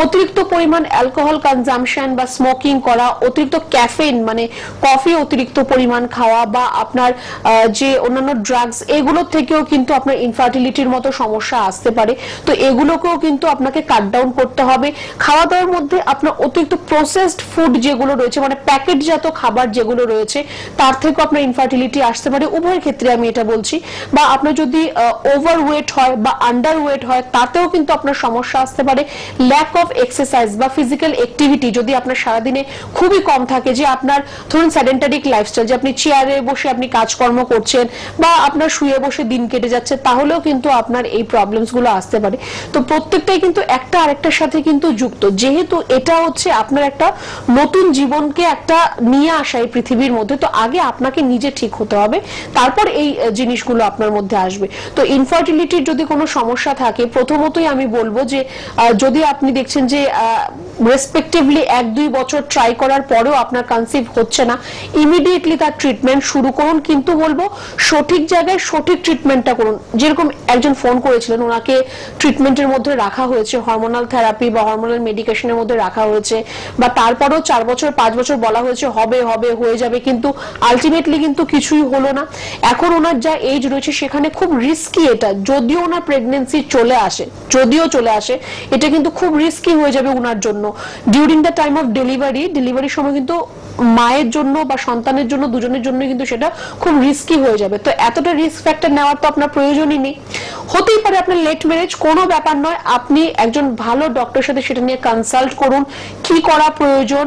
অতিরিক্ত পরিমাণ অ্যালকোহল কনজাম্পশন বা স্মোকিং করা, অতিরিক্ত ক্যাফেইন মানে কফি অতিরিক্ত পরিমাণ খাওয়া, বা আপনার যে অন্যান্য ড্রাগস, এগুলো থেকেও কিন্তু আপনার ইনফার্টিলিটির মতো সমস্যা আসতে পারে। তো এগুলোকেও কিন্তু আপনাকে কাট ডাউন করতে হবে। খাওয়া দাওয়ার মধ্যে আপনার অতিরিক্ত প্রসেসড ফুড যেগুলো রয়েছে, মানে প্যাকেটজাত খাবার যেগুলো রয়েছে, তার থেকেও আপনার ইনফার্টিলিটি আসতে পারে। উভয় ক্ষেত্রে আমি এটা বলছি। বা আপনার যদি ওভারওয়েট হয় বা আন্ডারওয়েট হয়, তাতেও কিন্তু আপনার সমস্যা আসতে পারে। ল্যাক অফ এক্সারসাইজ বা ফিজিক্যাল অ্যাক্টিভিটি যদি আপনার সারাদিনে খুবই কম থাকে, যে আপনার ধরুন সেডেন্টারিক লাইফস্টাইল, যে আপনি চেয়ারে বসে আপনি কাজকর্ম করছেন বা আপনার শুয়ে বসে দিন কেটে যাচ্ছে, তাহলেও কিন্তু আপনার এই প্রবলেমস গুলো আসতে পারে। তো প্রত্যেকটাই কিন্তু একটা আরেকটার সাথে কিন্তু যুক্ত। যেহেতু এটা হচ্ছে আপনার একটা নতুন জীবনকে একটা নিয়ে আসা এই পৃথিবীর মধ্যে, তো আগে আপনাকে নিজে ঠিক হতে হবে। হবে, তারপর এই জিনিসগুলো আপনার মধ্যে আসবে। তো ইনফার্টিলিটির যদি কোনো সমস্যা থাকে, প্রথমতই আমি বলবো যে যদি আপনি দেখছেন যে রেসপেক্টিভলি 1-2 বছর ট্রাই করার পরেও আপনার কনসিভ হচ্ছে না, ইমিডিয়েটলি তার ট্রিটমেন্ট শুরু করুন, কিন্তু বলবো সঠিক জায়গায় সঠিক ট্রিটমেন্টটা করুন। যেরকম একজন ফোন করেছিলেন, ওনাকে ট্রিটমেন্টের মধ্যে রাখা হয়েছে, হরমোনাল থেরাপি বা হরমোনাল মেডিকেশনের মধ্যে রাখা হয়েছে, বা তারপরেও 4 বছর 5 বছর বলা হয়েছে হবে হবে হয়ে যাবে, কিন্তু আলটিমেটলি কিন্তু কিছুই হলো না। এখন ওনার যা এজ রয়েছে সেখানে খুব রিস্কি এটা, যদিও ওনার প্রেগনেন্সি চলে আসে এটা কিন্তু খুব রিস্কি হয়ে যাবে ওনার জন্য ডিউরিং দ্য টাইম অফ ডেলিভারির সময় কিন্তু মায়ের জন্য বা সন্তানের জন্য, দুজনের জন্য কিন্তু সেটা খুব রিস্কি হয়ে যাবে। তো এতটা রিস্ক ফ্যাক্টর নেওয়ার তো আপনার প্রয়োজনই নেই। হতেই পারে আপনার লেট ম্যারেজ, কোনো ব্যাপার নয়, আপনি একজন ভালো ডক্টরের সাথে সেটা নিয়ে কনসাল্ট করুন, কি করা প্রয়োজন,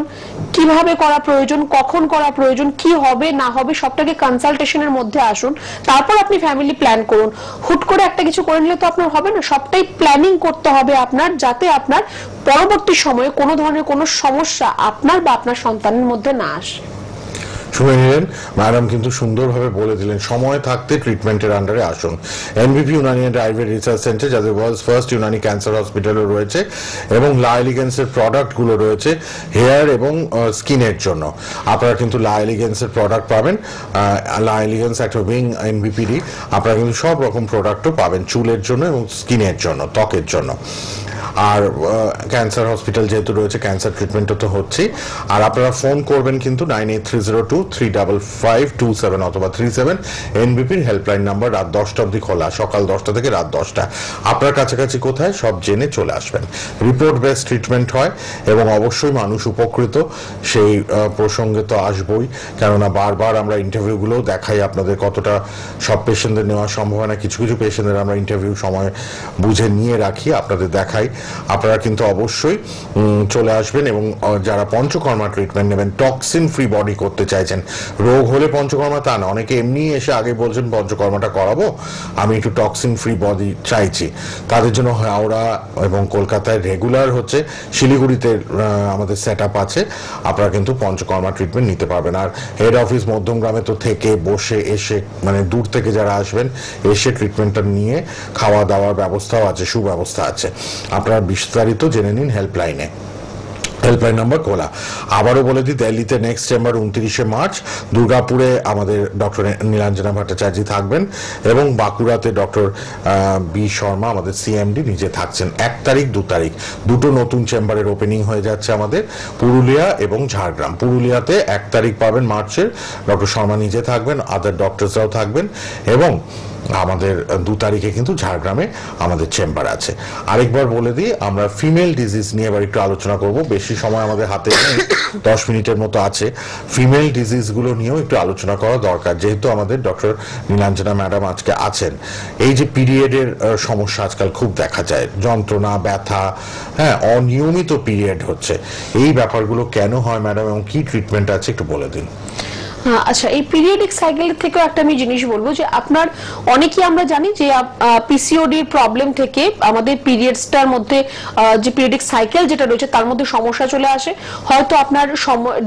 কিভাবে করা প্রয়োজন, কখন করা প্রয়োজন, কি হবে না হবে সবটাকে কনসালটেশনের মধ্যে আসুন, তারপর আপনি ফ্যামিলি প্ল্যান করুন। হুট করে একটা কিছু করে নিলে তো আপনার হবে না, সবটাই প্ল্যানিং করতে হবে আপনার, যাতে আপনার পরবর্তী সময়ে কোনো ধরনের কোনো সমস্যা আপনার বা আপনার সন্তানের মধ্যে না আসে। শুনে নিলেন ম্যাডাম কিন্তু সুন্দরভাবে বলে দিলেন, সময় থাকতে ট্রিটমেন্টের আন্ডারে আসুন। এনবিপি Unani and Ayurveda research centre, যাদের ওয়ার্ল্ডস ফার্স্ট ইউনানি ক্যান্সার হসপিটালও রয়েছে, এবং লা এলিগেন্সের প্রোডাক্টগুলো রয়েছে হেয়ার এবং স্কিনের জন্য। আপনারা কিন্তু লা এলিগেন্সের প্রোডাক্ট পাবেন, লা এলিগেন্স একটা উইং এনবিপিডি, আপনারা কিন্তু সব রকম প্রোডাক্টও পাবেন চুলের জন্য এবং স্কিনের জন্য, ত্বকের জন্য। আর ক্যান্সার হসপিটাল যেহেতু রয়েছে, ক্যান্সার ট্রিটমেন্টও তো হচ্ছে। আর আপনারা ফোন করবেন কিন্তু 9830235527 অথবা 37 এনবিপির হেল্পলাইন নাম্বার, রাত 10টা অবধি খোলা, সকাল 10টা থেকে রাত 10টা। আপনার কাছাকাছি কোথায় সব জেনে চলে আসবেন। রিপোর্ট বেসড ট্রিটমেন্ট হয় এবং অবশ্যই মানুষ উপকৃত, সেই প্রসঙ্গে তো আসবই, কেননা বারবার আমরা ইন্টারভিউগুলোও দেখাই আপনাদের কতটা সব পেশেন্টদের নেওয়া সম্ভব হয় না, কিছু কিছু পেশেন্টদের আমরা ইন্টারভিউ সময় বুঝে নিয়ে রাখি, আপনাদের দেখাই। আপনারা কিন্তু অবশ্যই চলে আসবেন, এবং যারা পঞ্চকর্মা ট্রিটমেন্ট নেবেন, টক্সিন ফ্রি বডি করতে চাইছেন, রোগ হলে পঞ্চকর্মা তা না, অনেকে এমনি এসে আগে বলছেন পঞ্চকর্মাটা করাবো, আমি একটু টক্সিন ফ্রি বডি চাইছি, তাদের জন্য হাওড়া এবং কলকাতায় রেগুলার হচ্ছে, শিলিগুড়িতে আমাদের সেট আপ আছে, আপনারা কিন্তু পঞ্চকর্মা ট্রিটমেন্ট নিতে পারবেন। আর হেড অফিস মধ্যমগ্রামে তো থেকে বসে এসে, মানে দূর থেকে যারা আসবেন এসে ট্রিটমেন্টটা নিয়ে খাওয়া দাওয়ার ব্যবস্থাও আছে, সুব্যবস্থা আছে। আপনারা বিস্তারিত জেনে নিন হেল্পলাইনে, হেল্পলাইন নাম্বার খোলা। আবারও বলে দিই, দিল্লিতে নেক্সট চেম্বার 29শে মার্চ, দুর্গাপুরে আমাদের ডক্টর নীলাঞ্জনা ভট্টাচার্য থাকবেন, এবং বাঁকুড়াতে ডক্টর বি শর্মা আমাদের সিএমডি নিজে থাকছেন। 1 তারিখ 2 তারিখ দুটো নতুন চেম্বারের ওপেনিং হয়ে যাচ্ছে আমাদের, পুরুলিয়া এবং ঝাড়গ্রাম। পুরুলিয়াতে 1 তারিখ পাবেন মার্চের, ডক্টর শর্মা নিজে থাকবেন, আদার ডক্টরসরাও থাকবেন, এবং আমাদের 2 তারিখে কিন্তু ঝাড়গ্রামে আমাদের চেম্বার আছে। আরেকবার বলে দিই, আমরা ফিমেল ডিজিজ নিয়ে এবার একটু আলোচনা করব, বেশি সময় আমাদের হাতে নেই, 10 মিনিটের মতো আছে। ফিমেল ডিজিজগুলো নিয়েও একটু আলোচনা করা দরকার, যেহেতু আমাদের ডক্টর নীলাঞ্জনা ম্যাডাম আজকে আছেন। এই যে পিরিয়ডের সমস্যা আজকাল খুব দেখা যায়, যন্ত্রণা, ব্যথা, হ্যাঁ, অনিয়মিত পিরিয়ড হচ্ছে, এই ব্যাপারগুলো কেন হয় ম্যাডাম এবং কি ট্রিটমেন্ট আছে একটু বলে দিন। আচ্ছা, এই পিরিয়ডিক সাইকেল থেকেও একটা আমি জিনিস বলবো যে আপনার অনেকেই আমরা জানি যে পিসিওডির প্রবলেম থেকে আমাদের পিরিয়ডসটার মধ্যে যে পিরিয়ডিক সাইকেল যেটা রয়েছে তার মধ্যে সমস্যা চলে আসে, হয়তো আপনার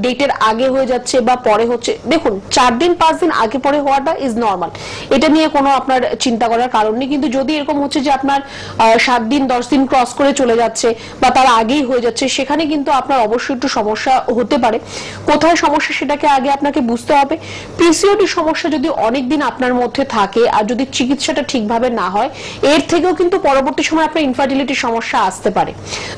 ডেটের আগে হয়ে যাচ্ছে বা পরে হচ্ছে। দেখুন, 4 দিন 5 দিন আগে পরে হওয়াটা ইজ নর্মাল, এটা নিয়ে কোনো আপনার চিন্তা করার কারণ নেই। কিন্তু যদি এরকম হচ্ছে যে আপনার 7 দিন 10 দিন ক্রস করে চলে যাচ্ছে বা তার আগেই হয়ে যাচ্ছে, সেখানে কিন্তু আপনার অবশ্যই একটু সমস্যা হতে পারে। কোথায় সমস্যা সেটাকে আগে আপনাকে বুঝতে হবে। পিসিওডি সমস্যা যদি অনেক দিন আপনার মধ্যে থাকে আর যদি চিকিৎসাটা ঠিকভাবে না হয়, এর থেকেও কিন্তু পরবর্তী সময় আপনার ইনফার্টিলিটি সমস্যা আসতে পারে।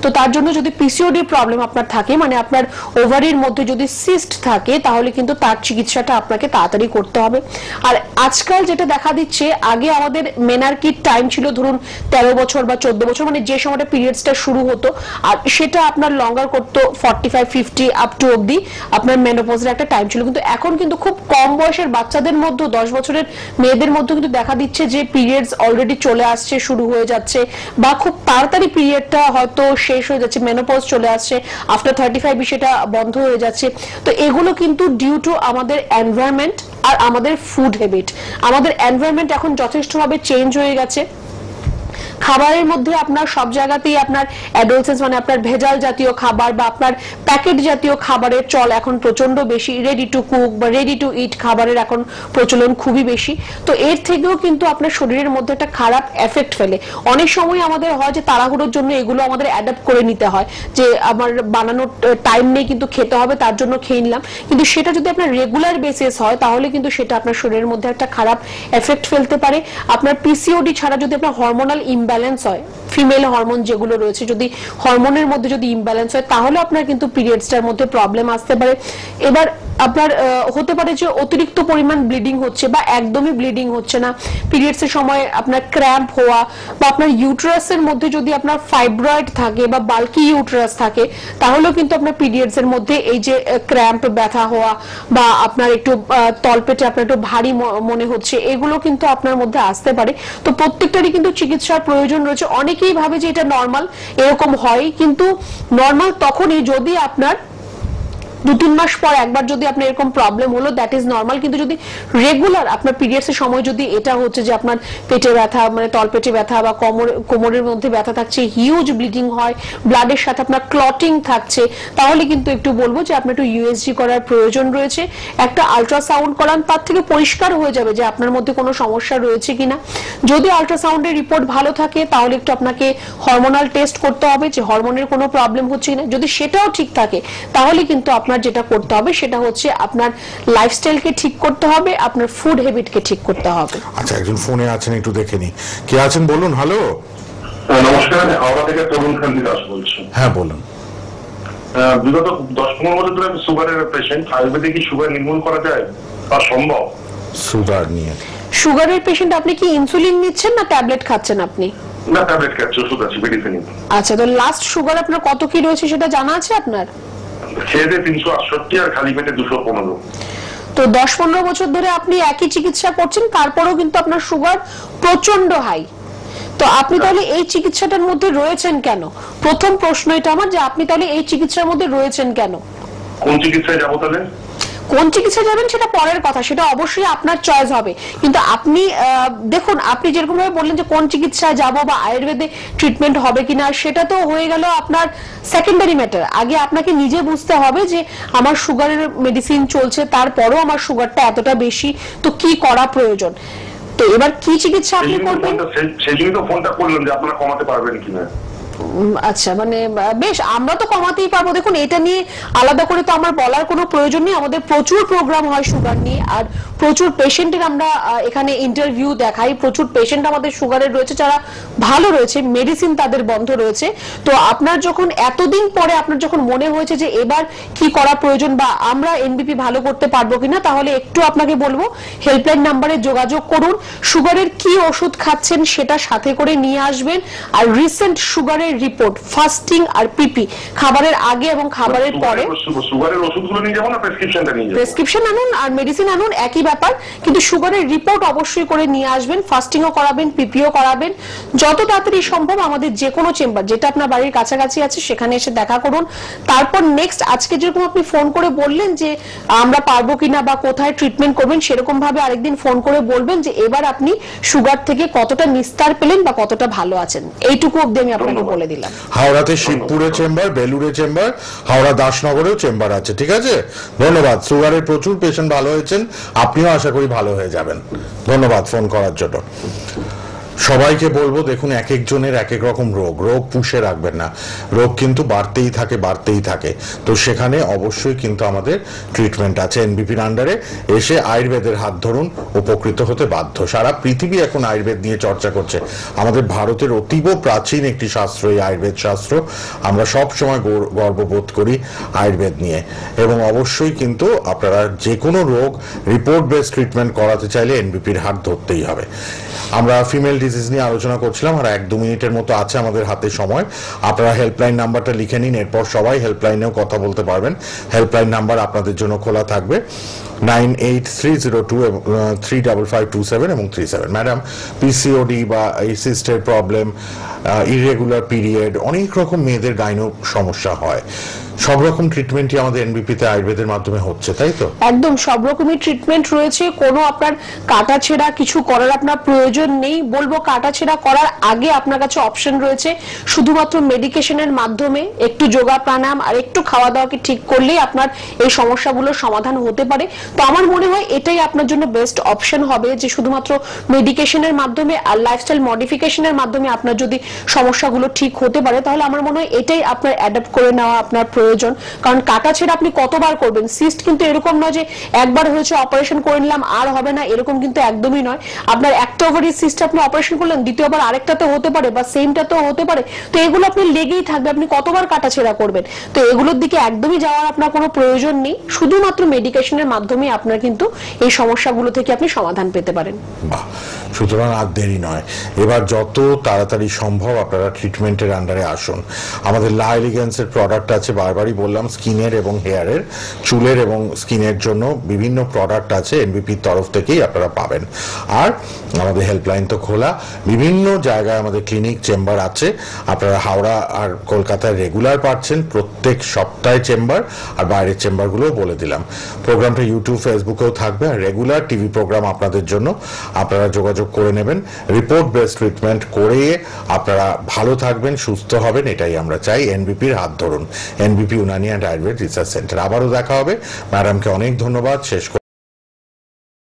তো তার জন্য যদি পিসিওডি প্রবলেম আপনার থাকে, মানে আপনার ওভারির মধ্যে যদি সিস্ট থাকে, তাহলে কিন্তু তার চিকিৎসাটা আপনাকে তাড়াতাড়ি করতে হবে। আর আজকাল যেটা দেখা দিচ্ছে, আগে আমাদের মেনার্কির টাইম ছিল ধরুন 13 বছর বা 14 বছর, মানে যে সময়টা পিরিয়ডসটা শুরু হতো, আর সেটা আপনার লঙ্গার করতো 45-50 আপ টু অবধি আপনার মেনোপজের একটা টাইম ছিল। কিন্তু এখন কিন্তু খুব কম বয়সের বাচ্চাদের মধ্যে, 10 বছরের মেয়েদের মধ্যে কিন্তু দেখা দিচ্ছে যে পিরিয়ডস অলরেডি চলে আসছে, শুরু হয়ে যাচ্ছে, বা খুব তাড়াতাড়ি পিরিয়ডটা হয়তো শেষ হয়ে যাচ্ছে, মেনোপজ চলে আসছে, আফটার 35 সেটা বন্ধ হয়ে যাচ্ছে। তো এগুলো কিন্তু ডিউ টু আমাদের এনভায়রনমেন্ট আর আমাদের ফুড হ্যাবিট। আমাদের এনভায়রনমেন্ট এখন যথেষ্টভাবে চেঞ্জ হয়ে গেছে, খাবারের মধ্যে আপনার সব জায়গাতেই আপনার অ্যাডোলসেন্স মানে আপনার ভেজাল জাতীয় খাবার বা আপনার প্যাকেট জাতীয় খাবারের চল এখন প্রচন্ড বেশি, রেডি টু কুক বা রেডি টু ইট খাবারের এখন প্রচলন খুবই বেশি। তো এর থেকেও কিন্তু আপনার শরীরের মধ্যে একটা খারাপ এফেক্ট ফেলে। অনেক সময় আমাদের হয় যে তাড়াহুড়োর জন্য এগুলো আমাদের অ্যাডাপ্ট করে নিতে হয়, যে আমার বানানোর টাইম নেই কিন্তু খেতে হবে তার জন্য খেয়ে নিলাম, কিন্তু সেটা যদি আপনার রেগুলার বেসিস হয় তাহলে কিন্তু সেটা আপনার শরীরের মধ্যে একটা খারাপ এফেক্ট ফেলতে পারে। আপনার পিসিওডি ছাড়া যদি আপনার হরমোনাল ইমব্যালেন্স হয়, ফিমেল হরমোন যেগুলো রয়েছে যদি হরমোনের মধ্যে যদি ইমব্যালেন্স হয় তাহলে আপনার কিন্তু পিরিয়ডসটার মধ্যে প্রবলেম আসতে পারে। এবার আপনার হতে পারে যে অতিরিক্ত পরিমাণ ব্লিডিং হচ্ছে বা একদমই ব্লিডিং হচ্ছে না, পিরিয়ডসের সময় আপনার ক্র্যাম্প হওয়া বা আপনার ইউটেরাসের মধ্যে যদি আপনার ফাইব্রয়েড থাকে বা বাল্কি ইউটেরাস থাকে তাহলেও কিন্তু আপনার পিরিয়ডস এর মধ্যে এই যে ক্র্যাম্প ব্যথা হওয়া বা আপনার একটু তলপেটে আপনার একটু ভারী মনে হচ্ছে এগুলো কিন্তু আপনার মধ্যে আসতে পারে। তো প্রত্যেকটারই কিন্তু চিকিৎসার প্রয়োজন রয়েছে। অনেকেই ভাবে যে এটা নর্মাল, এরকম হয়, কিন্তু নর্মাল তখনই যদি আপনার 2-3 মাস পর একবার যদি আপনার এরকম প্রবলেম হলো, দ্যাট ইজ নর্মাল। কিন্তু যদি রেগুলার আপনার পিরিয়ডস এর সময় যদি এটা হচ্ছে যে আপনার পেটে ব্যথা মানে তলপেটে ব্যথা বা কোমরের মধ্যে ব্যথা থাকছে, হিউজ ব্লিডিং হয়, ব্লাডের সাথে আপনার ক্লটিং থাকছে, তাহলে কিন্তু একটু বলবো যে আপনার একটু ইউএসজি করার প্রয়োজন রয়েছে। একটা আল্ট্রাসাউন্ড করান, তার থেকে পরিষ্কার হয়ে যাবে যে আপনার মধ্যে কোনো সমস্যা রয়েছে কিনা। যদি আল্ট্রাসাউন্ডের রিপোর্ট ভালো থাকে তাহলে একটু আপনাকে হরমোনাল টেস্ট করতে হবে যে হরমোনের কোনো প্রবলেম হচ্ছে কিনা। যদি সেটাও ঠিক থাকে তাহলে কিন্তু আপনার যেটা করতে হবে সেটা হচ্ছে আপনার লাইফস্টাইলকে ঠিক করতে হবে, আপনার ফুড হ্যাবিটকে ঠিক করতে হবে। আচ্ছা, একজন ফোনে আছেন, একটু দেখে নি কে আছেন, বলুন। হ্যালো, নমস্কার, আমি হাওড়া থেকে তরুণ কান্তি দাস বলছি। হ্যাঁ বলুন। বিগত 10-15 বছর ধরে আমি সুগারের পেশেন্ট। আয়ুর্বেদে কি সুগার নির্মূল করা যায় বা সম্ভব? সুগার নিয়ে, সুগারের পেশেন্ট, আপনি কি ইনসুলিন নিচ্ছেন না ট্যাবলেট খাচ্ছেন আপনি? না, ট্যাবলেট খাচ্ছি, ওষুধ আছে, মেডিসিন। আচ্ছা, তো লাস্ট সুগার আপনার কত কি রয়েছে সেটা জানা আছে আপনার? খেয়ে 368 আর খালি পেটে 215। তো 10-15 বছর ধরে আপনি একই চিকিৎসা করছেন, তারপরেও কিন্তু আপনার সুগার প্রচন্ড হাই। তো আপনি তাহলে এই চিকিৎসাটার মধ্যে রয়েছেন কেন? প্রথম প্রশ্ন এটা আমার, যে আপনি তাহলে এই চিকিৎসার মধ্যে রয়েছেন কেন? কোন চিকিৎসায় যাবো তাহলে? কোন চিকিৎসা যাবেন সেটা পরের কথা, সেটা অবশ্যই আপনার চয়েস হবে। কিন্তু আপনি দেখুন, আপনি যেরকম ভাবে বললেন যে কোন চিকিৎসায় যাব বা আয়ুর্বেদে ট্রিটমেন্ট হবে কিনা, সেটা তো হয়ে গেল আপনার সেকেন্ডারি ম্যাটার। আগে আপনাকে নিজে বুঝতে হবে যে আমার সুগারের মেডিসিন চলছে, তারপরও আমার সুগারটা এতটা বেশি, তো কি করা প্রয়োজন। তো এবার কি চিকিৎসা আপনি করবেন? সেই জন্য তো ফোনটা করলাম যে আপনারা কমাতে পারবেন কিনা। আচ্ছা, মানে বেশ, আমরা তো কমাতেই পারবো। দেখুন, এটা নিয়ে আলাদা করে তো আমার বলার কোনো প্রয়োজন নেই। আমাদের প্রচুর প্রোগ্রাম হয় সুগার নিয়ে, আর প্রচুর পেশেন্টের আমরা এখানে ইন্টারভিউ দেখাই। প্রচুর পেশেন্ট আমাদের সুগারের রয়েছে যারা ভালো রয়েছে, মেডিসিন তাদের বন্ধ রয়েছে। তো আপনার যখন এতদিন পরে আপনার যখন মনে হয়েছে যে এবার কি করা প্রয়োজন বা আমরা এনবিপি ভালো করতে পারবো কিনা, তাহলে একটু আপনাকে বলবো হেল্পলাইন নাম্বারে যোগাযোগ করুন। সুগারের কি ওষুধ খাচ্ছেন সেটা সাথে করে নিয়ে আসবেন, আর রিসেন্ট সুগারের রিপোর্ট, ফাস্টিং আর পিপি, খাবারের আগে এবং খাবারের পরে। সুগারের ওষুধগুলো নিয়ে যাবো না প্রেসক্রিপশনটা নিয়ে যাবো? প্রেসক্রিপশন আনুন আর মেডিসিন আনুন, একই ব্যাপার, কিন্তু সুগারের রিপোর্ট অবশ্যই করে নিয়ে আসবেন। ফাস্টিংও করাবেন, পিপিও করাবেন। যত তাড়াতাড়ি সম্ভব আমাদের যে কোনো চেম্বার যেটা আপনার বাড়ির কাছাকাছি আছে সেখানে এসে দেখা করুন। তারপর নেক্সট, আজকে যেরকম আপনি ফোন করে বললেন যে আমরা পারবো কিনা বা কোথায় ট্রিটমেন্ট করবেন, সেরকম ভাবে আরেকদিন ফোন করে বলবেন যে এবার আপনি সুগার থেকে কতটা নিস্তার পেলেন বা কতটা ভালো আছেন। এইটুকু অবধি আমি আপনাকে বলে দিলাম। হাওড়াতে শিবপুরে চেম্বার, বেলুড়ে চেম্বার, হাওড়া দাসনগরেও চেম্বার আছে। ঠিক আছে, ধন্যবাদ। সুগারের প্রচুর পেশেন্ট ভালো হয়েছেন, আপনিও আশা করি ভালো হয়ে যাবেন। ধন্যবাদ ফোন করার জন্য। সবাইকে বলবো, দেখুন এক একজনের এক এক রকম রোগ, রোগ পুষে রাখবেন না, রোগ কিন্তু বাড়তেই থাকে। তো সেখানে অবশ্যই কিন্তু আমাদের ট্রিটমেন্ট আছে। এনবিপির আন্ডারে এসে আয়ুর্বেদের হাত ধরুন, উপকৃত হতে বাধ্য। সারা পৃথিবী এখন আয়ুর্বেদ নিয়ে চর্চা করছে। আমাদের ভারতের অতীব প্রাচীন একটি শাস্ত্র এই আয়ুর্বেদ শাস্ত্র। আমরা সব সময় গর্ববোধ করি আয়ুর্বেদ নিয়ে, এবং অবশ্যই কিন্তু আপনারা যে কোনো রোগ রিপোর্ট বেস ট্রিটমেন্ট করাতে চাইলে এনবিপির হাত ধরতেই হবে। আমরা ফিমেল ডিজিজ নিয়ে আলোচনা করছিলাম, আর 1-2 মিনিটের মতো আছে আমাদের হাতে সময়। আপনারা হেল্পলাইন নাম্বারটা লিখে নিন, এরপর সবাই হেল্পলাইনেও কথা বলতে পারবেন। হেল্পলাইন নাম্বার আপনাদের জন্য খোলা থাকবে 9830235527 এবং 37। ম্যাডাম, পিসিওডি বা এই সিস্টের প্রবলেম, ইরেগুলার পিরিয়ড, অনেক রকম মেয়েদের গাইনো সমস্যা হয়। সব রকম ট্রিটমেন্টই আমাদের এনবিপিতে আয়ুর্বেদের মাধ্যমে হচ্ছে, তাই তো? একদম সব রকমের ট্রিটমেন্ট রয়েছে, কোনো আপনার কাটাছেঁড়া কিছু করার আপনার প্রয়োজন নেই। বলবো কাটাছেঁড়া করার আগে আপনার কাছে অপশন রয়েছে, শুধুমাত্র মেডিকেশনের মাধ্যমে একটু যোগা প্রাণায়াম আর একটু খাওয়া দাওয়াকে ঠিক করলেই আপনার এই সমস্যাগুলোর সমাধান হতে পারে। তো আমার মনে হয় এটাই আপনার জন্য বেস্ট অপশন হবে, যে শুধুমাত্র মেডিকেশনের মাধ্যমে আর লাইফস্টাইল মডিফিকেশনের মাধ্যমে আপনার যদি সমস্যাগুলো ঠিক হতে পারে, তাহলে আমার মনে হয় এটাই আপনার অ্যাডাপ্ট করে নেওয়া আপনার প্রয়োজন। কারণ কাটাছেঁড়া আপনি কতবার করবেন? সিস্ট কিন্তু এরকম নয় যে একবার হয়েছে অপারেশন করে নিলাম আর হবে না, এরকম কিন্তু একদমই নয়। আপনার একটা ওভারি সিস্ট আপনি অপারেশন করলেন, দ্বিতীয়বার আরেকটা তো হতে পারে বা সেমটা তো হতে পারে, তো এগুলো আপনি লেগেই থাকবে, আপনি কতবার কাটাছেঁড়া করবেন? তো এগুলোর দিকে একদমই যাওয়ার আপনার কোনো প্রয়োজন নেই, শুধুমাত্র মেডিকেশনের মাধ্যমে আপনার কিন্তু এই সমস্যাগুলো থেকে আপনি সমাধান পেতে পারেন। সুতরাং আর দেরি নয়, এবার যত তাড়াতাড়ি সম্ভব আপনারা ট্রিটমেন্টের আন্ডারে আসুন। আমাদের লা এলিগেন্সের প্রোডাক্ট আছে, বারবারই বললাম, স্কিনের এবং হেয়ারের, চুলের এবং স্কিনের জন্য বিভিন্ন প্রোডাক্ট আছে, এনবিপির তরফ থেকেই আপনারা পাবেন। আর আমাদের হেল্পলাইন তো খোলা, বিভিন্ন জায়গায় আমাদের ক্লিনিক চেম্বার আছে, আপনারা হাওড়া আর কলকাতায় রেগুলার পাচ্ছেন, প্রত্যেক সপ্তাহে চেম্বার, আর বাইরের চেম্বারগুলোও বলে দিলাম। প্রোগ্রামটা ইউটিউব ফেসবুকেও থাকবে, আর রেগুলার টিভি প্রোগ্রাম আপনাদের জন্য, আপনারা যোগাযোগ করে নেবেন। রিপোর্ট বেসড ট্রিটমেন্ট করে আপনারা ভালো থাকবেন, সুস্থ হবেন, এটাই আমরা চাই। এনবিপির হাত ধরুন, এনবিপি Unani and Ayurveda research centre. আবারও দেখা হবে। ম্যাডামকে অনেক ধন্যবাদ। শেষ